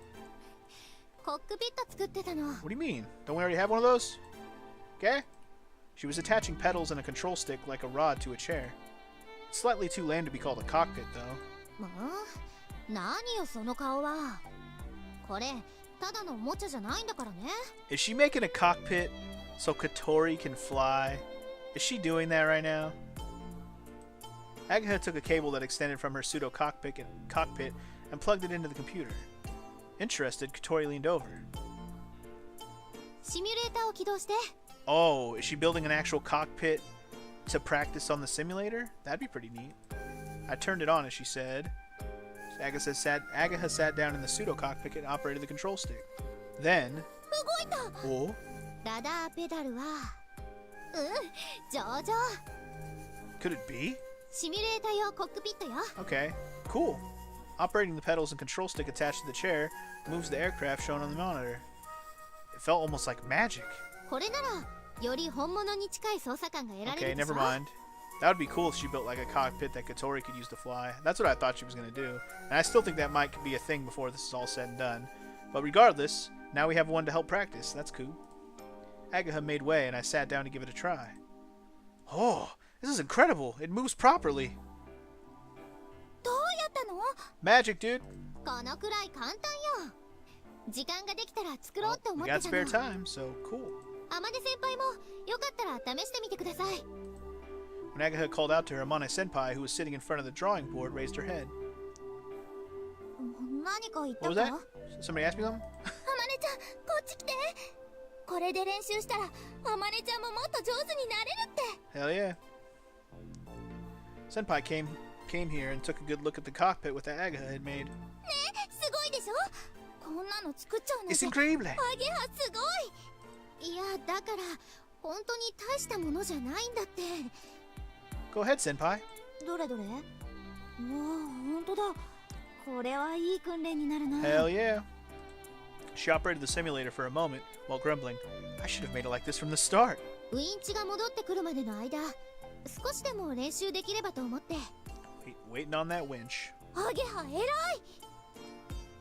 S2: コックピット作ってたの。
S1: What do you mean? Don't we already have one of those? Okay. She was attaching pedals and a control stick like a rod to a chair. It's slightly too lame to be called a cockpit, though.
S2: 何よその顔は。これただのおもちゃじゃないんだからね。
S1: Is she making a cockpit so Katori can fly? Is she doing that right now? Agatha took a cable that extended from her pseudo cockpit and plugged it into the computer. Interested, Katori leaned over.
S2: シミュレーターを起動して。
S1: Oh, is she building an actual cockpit to practice on the simulator? That'd be pretty neat. I turned it on as she said. Agatha sat down in the pseudo cockpit and operated the control stick. Then,
S2: 動いた。
S1: oh,
S2: ラダーペダルは。上々。
S1: could it be?
S2: シミュレーター用コックピットよ。
S1: Okay, cool. Operating the pedals and control stick attached to the chair moves the aircraft shown on the monitor. It felt almost like magic.
S2: これならより本物に近い操作感が得られ
S1: Okay,
S2: るでしょ。
S1: never mind. That would be cool if she built like a cockpit that Katori could use to fly. That's what I thought she was going to do. And I still think that might be a thing before this is all said and done. But regardless, now we have one to help practice. That's cool. Agatha made way and I sat down to give it a try. Oh, this is incredible. It moves properly.
S2: どうやったの？
S1: Magic, dude.
S2: このくらい簡単よ。時間ができたら作ろうって
S1: Well,
S2: 思
S1: we
S2: っ
S1: got
S2: てた
S1: spare
S2: の。
S1: time, so cool.
S2: 天音先輩もよかったら試してみてください。
S1: When Agatha called out to her, Amane Senpai, who was sitting in front of the drawing board, raised her head.
S2: 何か言っ
S1: What
S2: た
S1: was
S2: か？
S1: that? Somebody asked me something?
S2: あまねちゃん、こっち来て。これで練習したら、あまねちゃんももっと上手になれるって。
S1: Hell yeah. Senpai came here and took a good look at the cockpit with that Agatha had made.
S2: ね、すごいでしょ？こんなの作っちゃうなん
S1: It's
S2: て。
S1: incredible.
S2: アゲハすごい。いや、だから本当に大したものじゃないんだって。
S1: Go ahead, Senpai.
S2: どれどれ？うわ、本当だ。これはいい訓練になるな。
S1: Hell yeah. She operated the simulator for a moment while grumbling, I should have made it like this from the start.
S2: ウィンチが戻ってくるまでの間、少しでも練習できればと思って。
S1: Waiting on that winch.
S2: アゲハ偉い。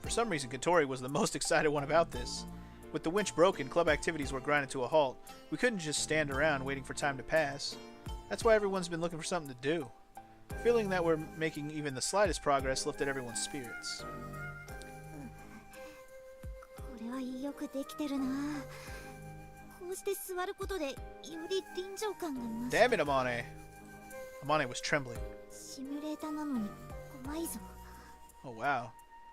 S1: For some reason, Katori was the most excited one about this. With the winch broken, club activities were grinded to a halt. We couldn't just stand around waiting for time to pass. That's why everyone's been looking for something to do. Feeling that we're making even the slightest progress lifted everyone's spirits.
S2: これはよくできてるな。こうして座ることでより臨場感が増す。
S1: Damn it, Amane. Amane was trembling.
S2: シミュレーターなのに怖いぞ。
S1: Oh, wow.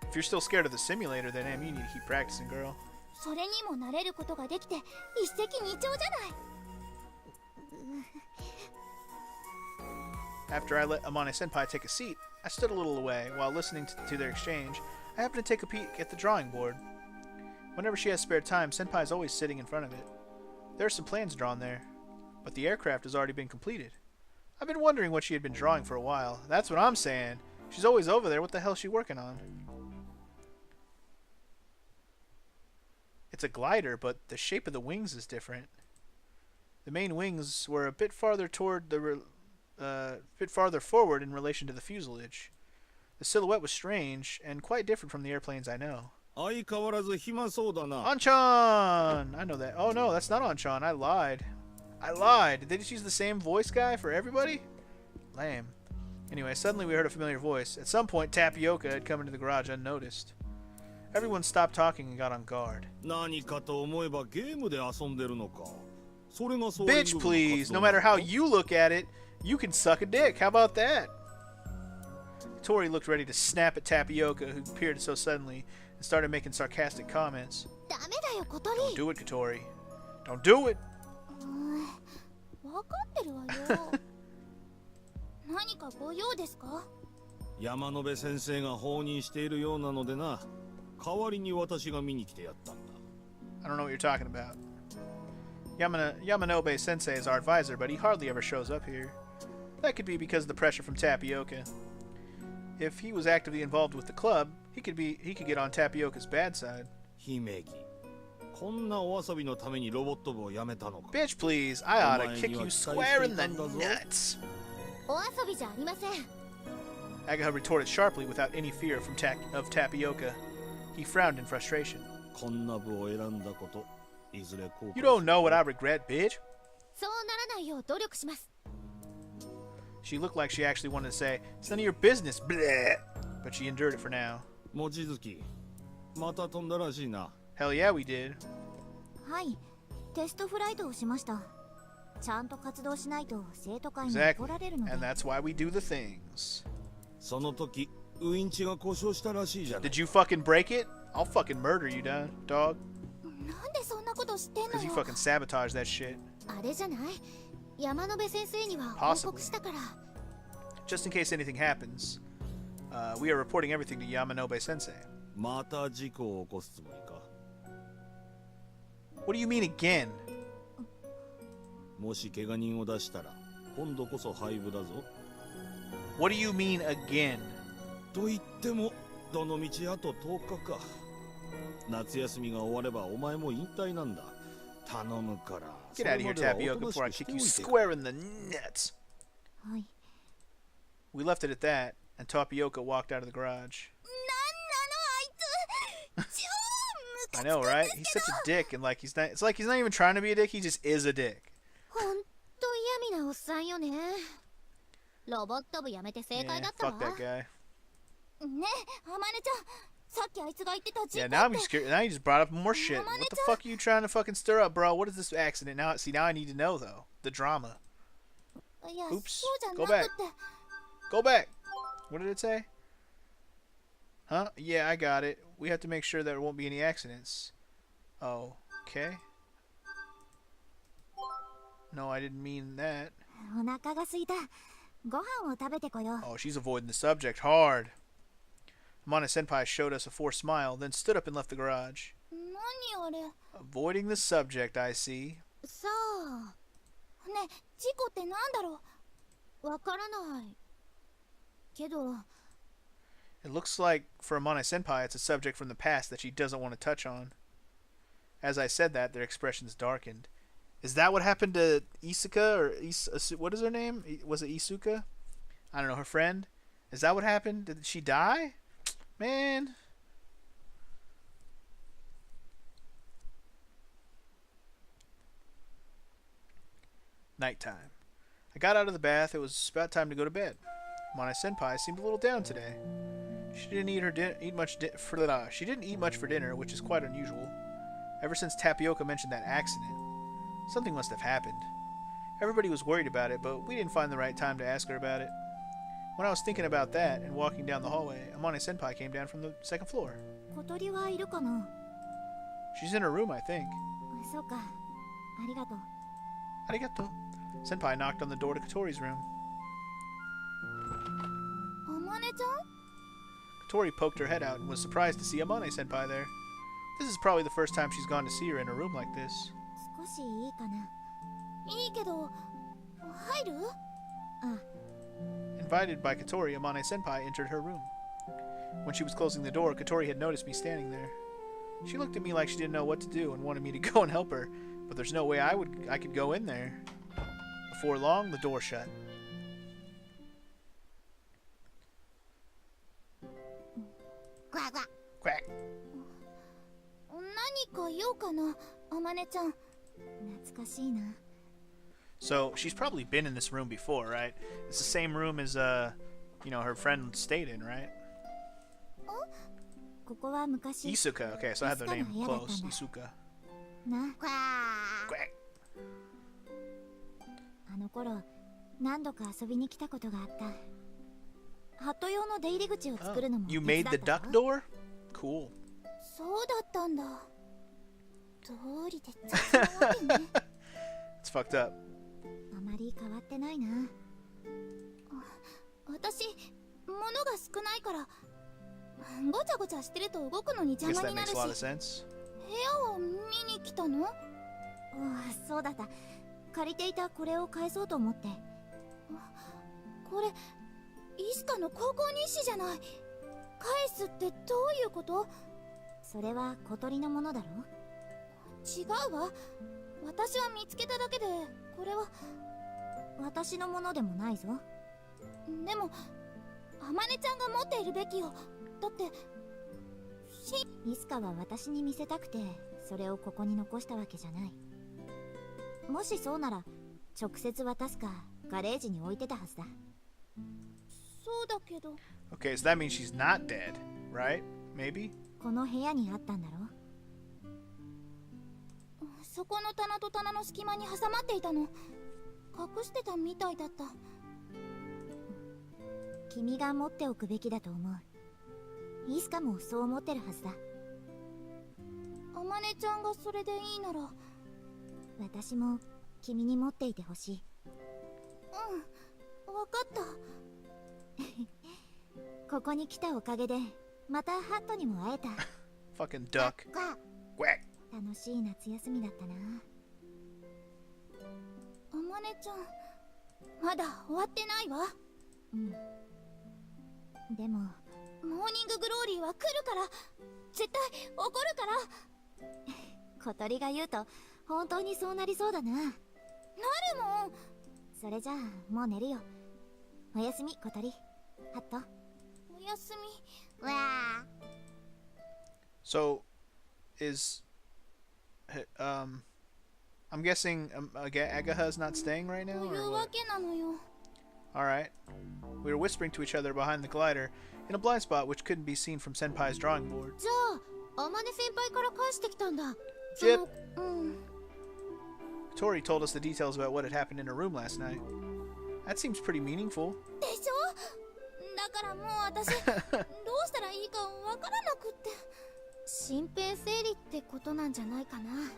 S1: If you're still scared of the simulator, then you need to keep practicing, girl.
S2: それにも慣れることができて一石二鳥じゃない。
S1: After I let Amane Senpai take a seat, I stood a little away. While listening to their exchange, I happened to take a peek at the drawing board. Whenever she has spare time, Senpai is always sitting in front of it. There are some plans drawn there, but the aircraft has already been completed. I've been wondering what she had been drawing for a while. That's what I'm saying. She's always over there. What the hell is she working on? It's a glider, but the shape of the wings is different. The main wings were a bit farther forward in relation to the fuselage. The silhouette was strange and quite different from the airplanes I know.
S3: 相変わらず暇そうだな。
S1: Anchan! I know that. Oh no, that's not Anchan. I lied. Did they just use the same voice guy for everybody? Lame. Anyway, suddenly we heard a familiar voice. At some point, Tapioca had come into the garage unnoticed. Everyone stopped talking and got on guard.
S3: 何かと思えばゲームで遊んでるのか。それがそういう
S1: Bitch, please. No matter how you look at it, you can suck a dick. How about that? Tori looked ready to snap at Tapioca, who appeared so suddenly, and started making sarcastic comments.
S2: ダメだよ小鳥。
S1: Don't do it, Katori. Don't do it!
S2: 分かってるわよ。何かご用ですか？
S3: 山野辺先生が放任しているようなのでな。代わりに私が見に来てやったんだ。
S1: I don't know what you're talking about. Yamanobe Sensei is our advisor, but he hardly ever shows up here. That could be because of the pressure from Tapioca. If he was actively involved with the club, he could get on Tapioca's bad side.
S3: 姫木、こんなお遊びのためにロボット部をやめたのか。
S1: Bitch, please, I ought to kick you square in the nuts.
S2: お遊びじゃありません。
S1: Agaha retorted sharply without any fear of Tapioca. He frowned in frustration.
S3: こんな部を選んだこと、いずれ後悔。
S1: You don't know what I regret, bitch.
S2: そうならないよう努力します。
S1: She looked like she actually wanted to say, it's none of your business, bleh. But she endured it for now.
S3: 望月、また飛んだらしいな。
S1: Hell yeah, we did.
S2: はい、テストフライトをしました。ちゃんと活動しないと生徒会に
S1: Exactly.
S2: 怒られるので。
S1: And that's why we do the things.
S3: その時、ウインチが故障したらしいじゃない。
S1: Did you fucking break it? I'll fucking murder you, dog.
S2: なんでそんなこと知ってんの
S1: Because you
S2: よ。
S1: fucking sabotage that shit.
S2: あれじゃない？山野辺先生には報告したから。
S1: Just in case anything happens, we are reporting everything to Yamanobe Sensei.
S3: また事故を起こすつもりか。
S1: What do you mean again?
S3: もし怪我人を出したら、今度こそ廃部だぞ。
S1: What do you mean again?
S3: と言っても、どの道あと10日か。夏休みが終わればお前も引退なんだ。頼むから。
S1: Get out of here, Tapioca, before I kick you square in the nuts.
S2: はい。
S1: We left it at that, and Tapioca walked out of the garage.
S2: なんなのあいつ。超
S1: I know, right? He's such a dick, and like it's like he's not even trying to be a dick. He just is a dick.
S2: ほんと嫌味なおっさんよね。ロボット部やめて正
S1: Yeah,
S2: 解だったわ。
S1: fuck that guy.
S2: ねえ、あまねちゃん。さっきあいつが言ってた事
S1: Yeah,
S2: 故
S1: now
S2: って
S1: I'm scared. Now you just brought up more shit. What the fuck are you trying to fucking stir up, bro? What is this accident? Now I need to know though. The drama.
S2: いや、
S1: Oops.
S2: そうじゃな
S1: Go
S2: く
S1: back.
S2: て。
S1: Go back. What did it say? Huh? Yeah, I got it. We have to make sure there won't be any accidents. Oh, okay. No, I didn't mean that.
S2: お腹が空いた。ご飯を食べてこよう。
S1: Oh, she's avoiding the subject hard. Amane Senpai showed us a forced smile, then stood up and left the garage.
S2: 何あれ。
S1: Avoiding the subject, I see.
S2: さあ。ねえ、事故ってなんだろう。わからない。けど。
S1: It looks like, for Amane Senpai, it's a subject from the past that she doesn't want to touch on. As I said that, their expressions darkened. Is that what happened to Isuka, or what is her name? Was it Isuka? I don't know, her friend? Is that what happened? Did she die? Man. Nighttime. I got out of the bath. It was about time to go to bed. Amane Senpai seemed a little down today. She didn't eat much for dinner, which is quite unusual. Ever since Tapioca mentioned that accident, something must have happened. Everybody was worried about it, but we didn't find the right time to ask her about it. When I was thinking about that and walking down the hallway, Amane Senpai came down from the second floor.
S2: 小鳥はいるかな。
S1: She's in her room, I think.
S2: そうか。ありがとう。
S1: Arigato. Senpai knocked on the door to Katori's room.
S2: あまねちゃん。
S1: Katori poked her head out and was surprised to see Amane Senpai there. This is probably the first time she's gone to see her in a room like this.
S2: 少しいいかな。いいけど、入る？あ。
S1: Invited by Katori, Amane Senpai entered her room. When she was closing the door, Katori had noticed me standing there. She looked at me like she didn't know what to do and wanted me to go and help her, but there's no way I could go in there. Before long, the door shut.
S2: Quack quack.
S1: Quack.
S2: 何か用かな、あまねちゃん。懐かしいな。
S1: So she's probably been in this room before, right? It's the same room as her friend stayed in, right?
S2: ここは昔。
S1: Isuka. Okay, so I have the name close. Isuka.
S2: な。
S1: Quack.
S2: あの頃、何度か遊びに来たことがあった。ハト用の出入り口を作るのも
S1: You
S2: 手伝
S1: made
S2: っ
S1: the
S2: たわ。
S1: duck door? Cool.
S2: そうだったんだ。通りで雑なわけね。
S1: It's fucked up.
S2: あまり変わってないな。私、物が少ないから、ごちゃごちゃしてると動くのに
S1: I
S2: 邪
S1: guess
S2: 魔
S1: that
S2: にな
S1: makes
S2: る
S1: a lot of
S2: し。
S1: sense.
S2: 部屋を見に来たの？ああ、そうだった。借りていたこれを返そうと思って。これ、イスカの高校日誌じゃない。返すってどういうこと？それは小鳥のものだろ？違うわ。私は見つけただけで、これは私のものでもないぞ。でも、あまねちゃんが持っているべきよ。だってイスカは私に見せたくてそれをここに残したわけじゃない。もしそうなら直接渡すかガレージに置いてたはずだ。そうだけど。
S1: Okay, so that means she's not dead, right? Maybe?
S2: この部屋にあったんだろ。そこの棚と棚の隙間に挟まっていたの。隠してたみたいだった。君が持っておくべきだと思う。イスカもそう思ってるはずだ。あまねちゃんがそれでいいなら私も君に持っていてほしい。うん、わかった。ここに来たおかげでまたハットにも会えた。
S1: Fucking duck. Quack.
S2: 楽しい夏休みだったな。あまねちゃんまだ終わってないわ。うん。でもモーニンググローリーは来るから。絶対怒るから。小鳥が言うと本当にそうなりそうだな。なるもん。それじゃあもう寝るよ。おやすみ小鳥。ハット。おやすみ。わあ。
S1: So, I'm guessing Agaha's not staying right now?
S2: とい
S1: Or
S2: うわ
S1: what?
S2: けなのよ。
S1: Alright. We were whispering to each other behind the glider in a blind spot which couldn't be seen from Senpai's drawing board.
S2: じゃああまね先輩から返してきたんだ。
S1: Yep.
S2: うん。
S1: Tori told us the details about what had happened in her room last night. That seems pretty meaningful.
S2: でしょ。だからもう私どうしたらいいかわからなくって。身辺整理ってことなんじゃないかな。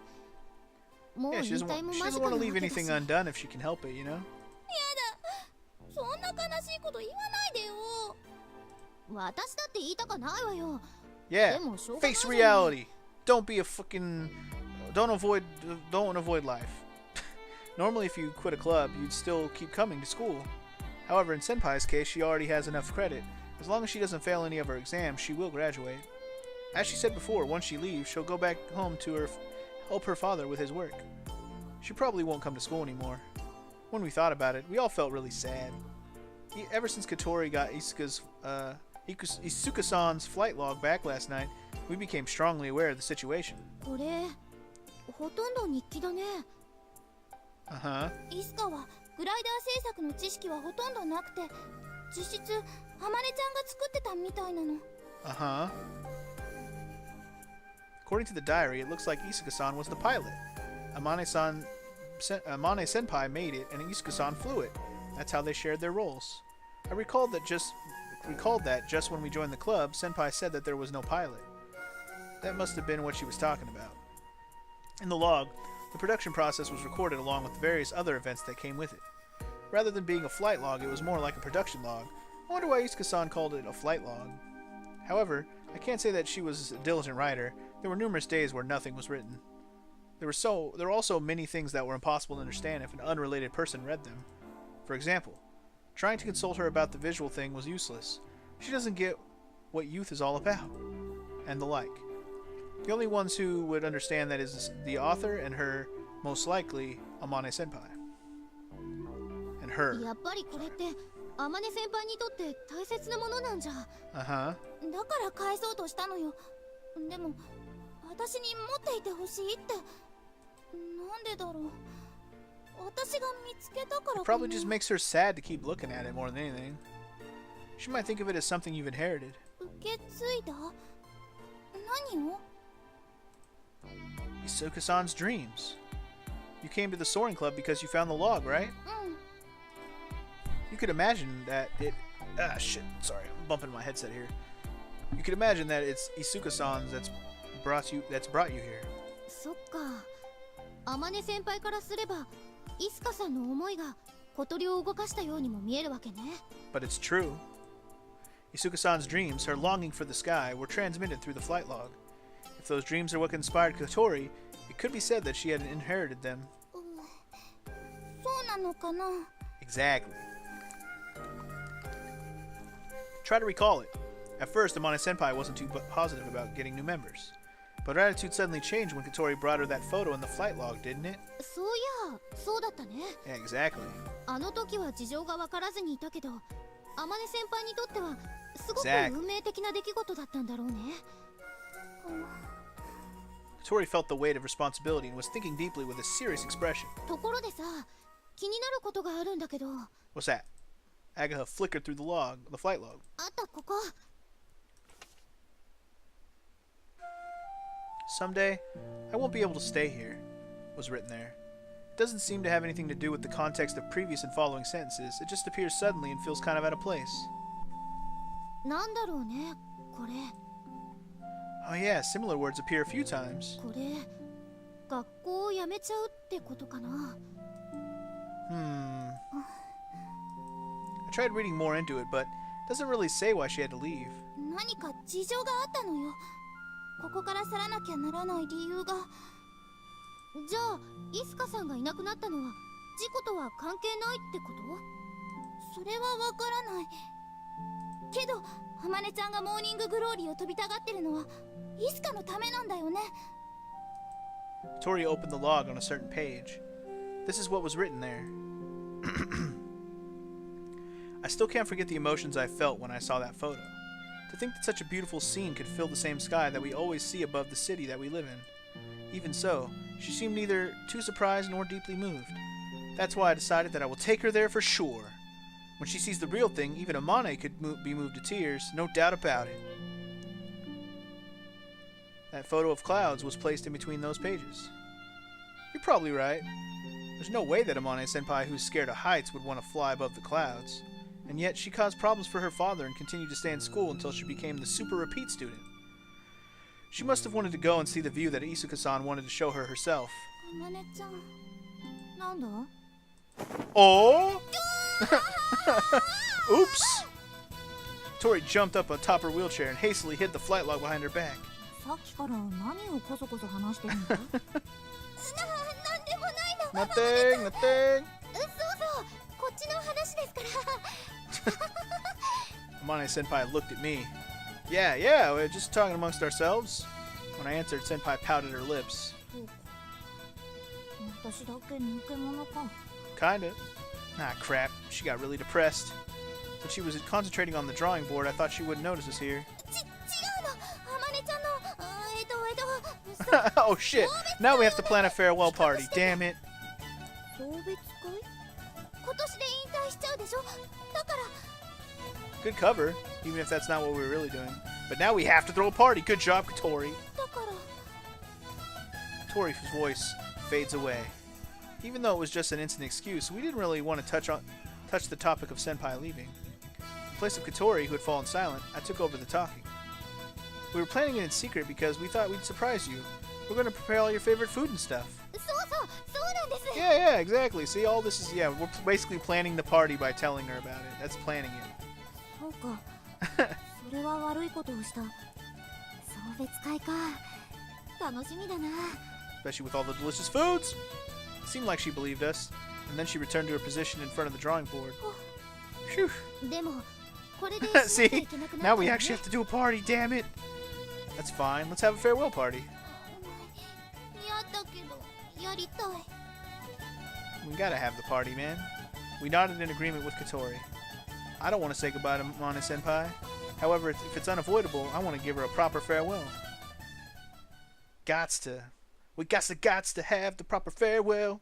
S2: もう
S1: Yeah,
S2: 引
S1: she
S2: 退も
S1: doesn't
S2: 間
S1: want
S2: 近
S1: to
S2: なわ
S1: leave
S2: けだし。
S1: anything undone if she can help it, you know?
S2: そんな悲しいこと言わないでよ。私だって言いたかないわよ。
S1: Yeah.
S2: でもしょうがない
S1: Face
S2: じゃない。
S1: reality. Don't be a fucking... Don't avoid life. Normally, if you quit a club, you'd still keep coming to school. However, in Senpai's case, she already has enough credit. As long as she doesn't fail any of her exams, she will graduate. As she said before, once she leaves, she'll go back home to help her father with his work. She probably won't come to school anymore. When we thought about it, we all felt really sad. Ever since Katori got Isuka-san's flight log back last night, we became strongly aware of the situation.
S2: これほとんど日記だね。
S1: Uh-huh.
S2: イスカはグライダー制作の知識はほとんどなくて、実質あまねちゃんが作ってたみたいなの。
S1: Uh-huh. According to the diary, it looks like Isuka-san was the pilot. Amane Senpai made it, and Isuka-san flew it. That's how they shared their roles. I recalled that just when we joined the club, Senpai said that there was no pilot. That must have been what she was talking about. In the log, the production process was recorded along with various other events that came with it. Rather than being a flight log, it was more like a production log. I wonder why Isuka-san called it a flight log. However, I can't say that she was a diligent writer. There were numerous days where nothing was written. There were also many things that were impossible to understand if an unrelated person read them. For example, trying to consult her about the visual thing was useless. She doesn't get what youth is all about, and the like. The only ones who would understand that is the author and her, most likely, Amane Senpai. And her.
S2: やっぱりこれってあまね先輩にとって大切なものなんじゃ。
S1: Uh-huh.
S2: だから返そうとしたのよ。でも私に持っていてほしいって。なんでだろう。私が見つけたからかな。
S1: Probably just makes her sad to keep looking at it more than anything. She might think of it as something you've inherited.
S2: 受け継いだ？何を？
S1: Isuka-san's dreams. You came to the soaring club because you found the log, right?
S2: うん。
S1: You could imagine that it... Ah, shit. Sorry, I'm bumping my headset here. You could imagine that it's Isuka-san's that's that's brought you here.
S2: そっか。天音先輩からすれば、イスカさんの思いが小鳥を動かしたようにも見えるわけね。
S1: But it's true. Isuka-san's dreams, her longing for the sky, were transmitted through the flight log. If those dreams are what inspired Kotori, it could be said that she had inherited them.
S2: そうなのかな。
S1: Exactly. Try to recall it. At first, Amane Senpai wasn't too positive about getting new members. But her attitude suddenly changed when Kotori brought her that photo in the flight log, didn't it?
S2: そういや、そうだったね。
S1: Yeah, exactly.
S2: あの時は事情が分からずにいたけど、天音先輩にとってはすごく
S1: Exactly.
S2: 運命的な出来事だったんだろうね。
S1: Kotori felt the weight of responsibility and was thinking deeply with a serious expression.
S2: ところでさ、気になることがあるんだけど。
S1: What's that? Agaha flickered through the flight log.
S2: あったここ。
S1: Someday, I won't be able to stay here, was written there. It doesn't seem to have anything to do with the context of previous and following sentences. It just appears suddenly and feels kind of out of place.
S2: なんだろうね、これ。
S1: Oh yeah, similar words appear a few times.
S2: これ、学校を辞めちゃうってことかな。
S1: I tried reading more into it, but it doesn't really say why she had to leave.
S2: 何か事情があったのよ。ここから去らなきゃならない理由が。じゃあ、イスカさんがいなくなったのは事故とは関係ないってこと？それはわからない。けど、ハマネちゃんがモーニンググローリーを飛びたがってるのはイスカのためなんだよね。
S1: Tori opened the log on a certain page. This is what was written there. I still can't forget the emotions I felt when I saw that photo. To think that such a beautiful scene could fill the same sky that we always see above the city that we live in. Even so, she seemed neither too surprised nor deeply moved. That's why I decided that I will take her there for sure. When she sees the real thing, even Amane could be moved to tears, no doubt about it. That photo of clouds was placed in between those pages. You're probably right. There's no way that Amane Senpai, who's scared of heights, would want to fly above the clouds. And yet she caused problems for her father and continued to stay in school until she became the super repeat student. She must have wanted to go and see the view that Isuka-san wanted to show her herself.
S2: ハマネちゃん、なんだ？
S1: Oh! Oops! Tori jumped up on top her wheelchair and hastily hid the flight log behind her back.
S2: さっきから何をこそこそ話してるんだ？なんでもないの。
S1: Nothing, nothing.
S2: そうそう、こっちの話ですから。
S1: Amane Senpai looked at me. Yeah, we're just talking amongst ourselves. When I answered, Senpai pouted her lips.
S2: 私だけ抜け者か。
S1: Kinda. Ah, crap. She got really depressed. Since she was concentrating on the drawing board, I thought she wouldn't notice us here.
S2: 違うの。ハマネちゃんの、
S1: Oh shit! Now we have to plan a farewell party. Damn it!
S2: 送別会？今年で引退しちゃうでしょ。だから。
S1: Good cover, even if that's not what we were really doing. But now we have to throw a party. Good job, Kotori.
S2: だから。
S1: Tori's voice fades away. Even though it was just an instant excuse, we didn't really want to touch the topic of Senpai leaving. In place of Kotori, who had fallen silent, I took over the talking. We were planning it in secret because we thought we'd surprise you. We're going to prepare all your favorite food and stuff.
S2: そうなんです。
S1: Yeah, exactly. See, all this is, we're basically planning the party by telling her about it. That's planning it.
S2: そうか。それは悪いことをした。送別会か。楽しみだな。
S1: Especially with all the delicious foods. It seemed like she believed us, and then she returned to her position in front of the drawing board. Phew.
S2: でも、これで
S1: See, now we actually have to do a party, damn it. That's fine. Let's have a farewell party.
S2: やだけど、やりたい。
S1: We gotta have the party, man. We nodded in agreement with Kotori. I don't want to say goodbye to Mana Senpai. However, if it's unavoidable, I want to give her a proper farewell. We gots to have the proper farewell.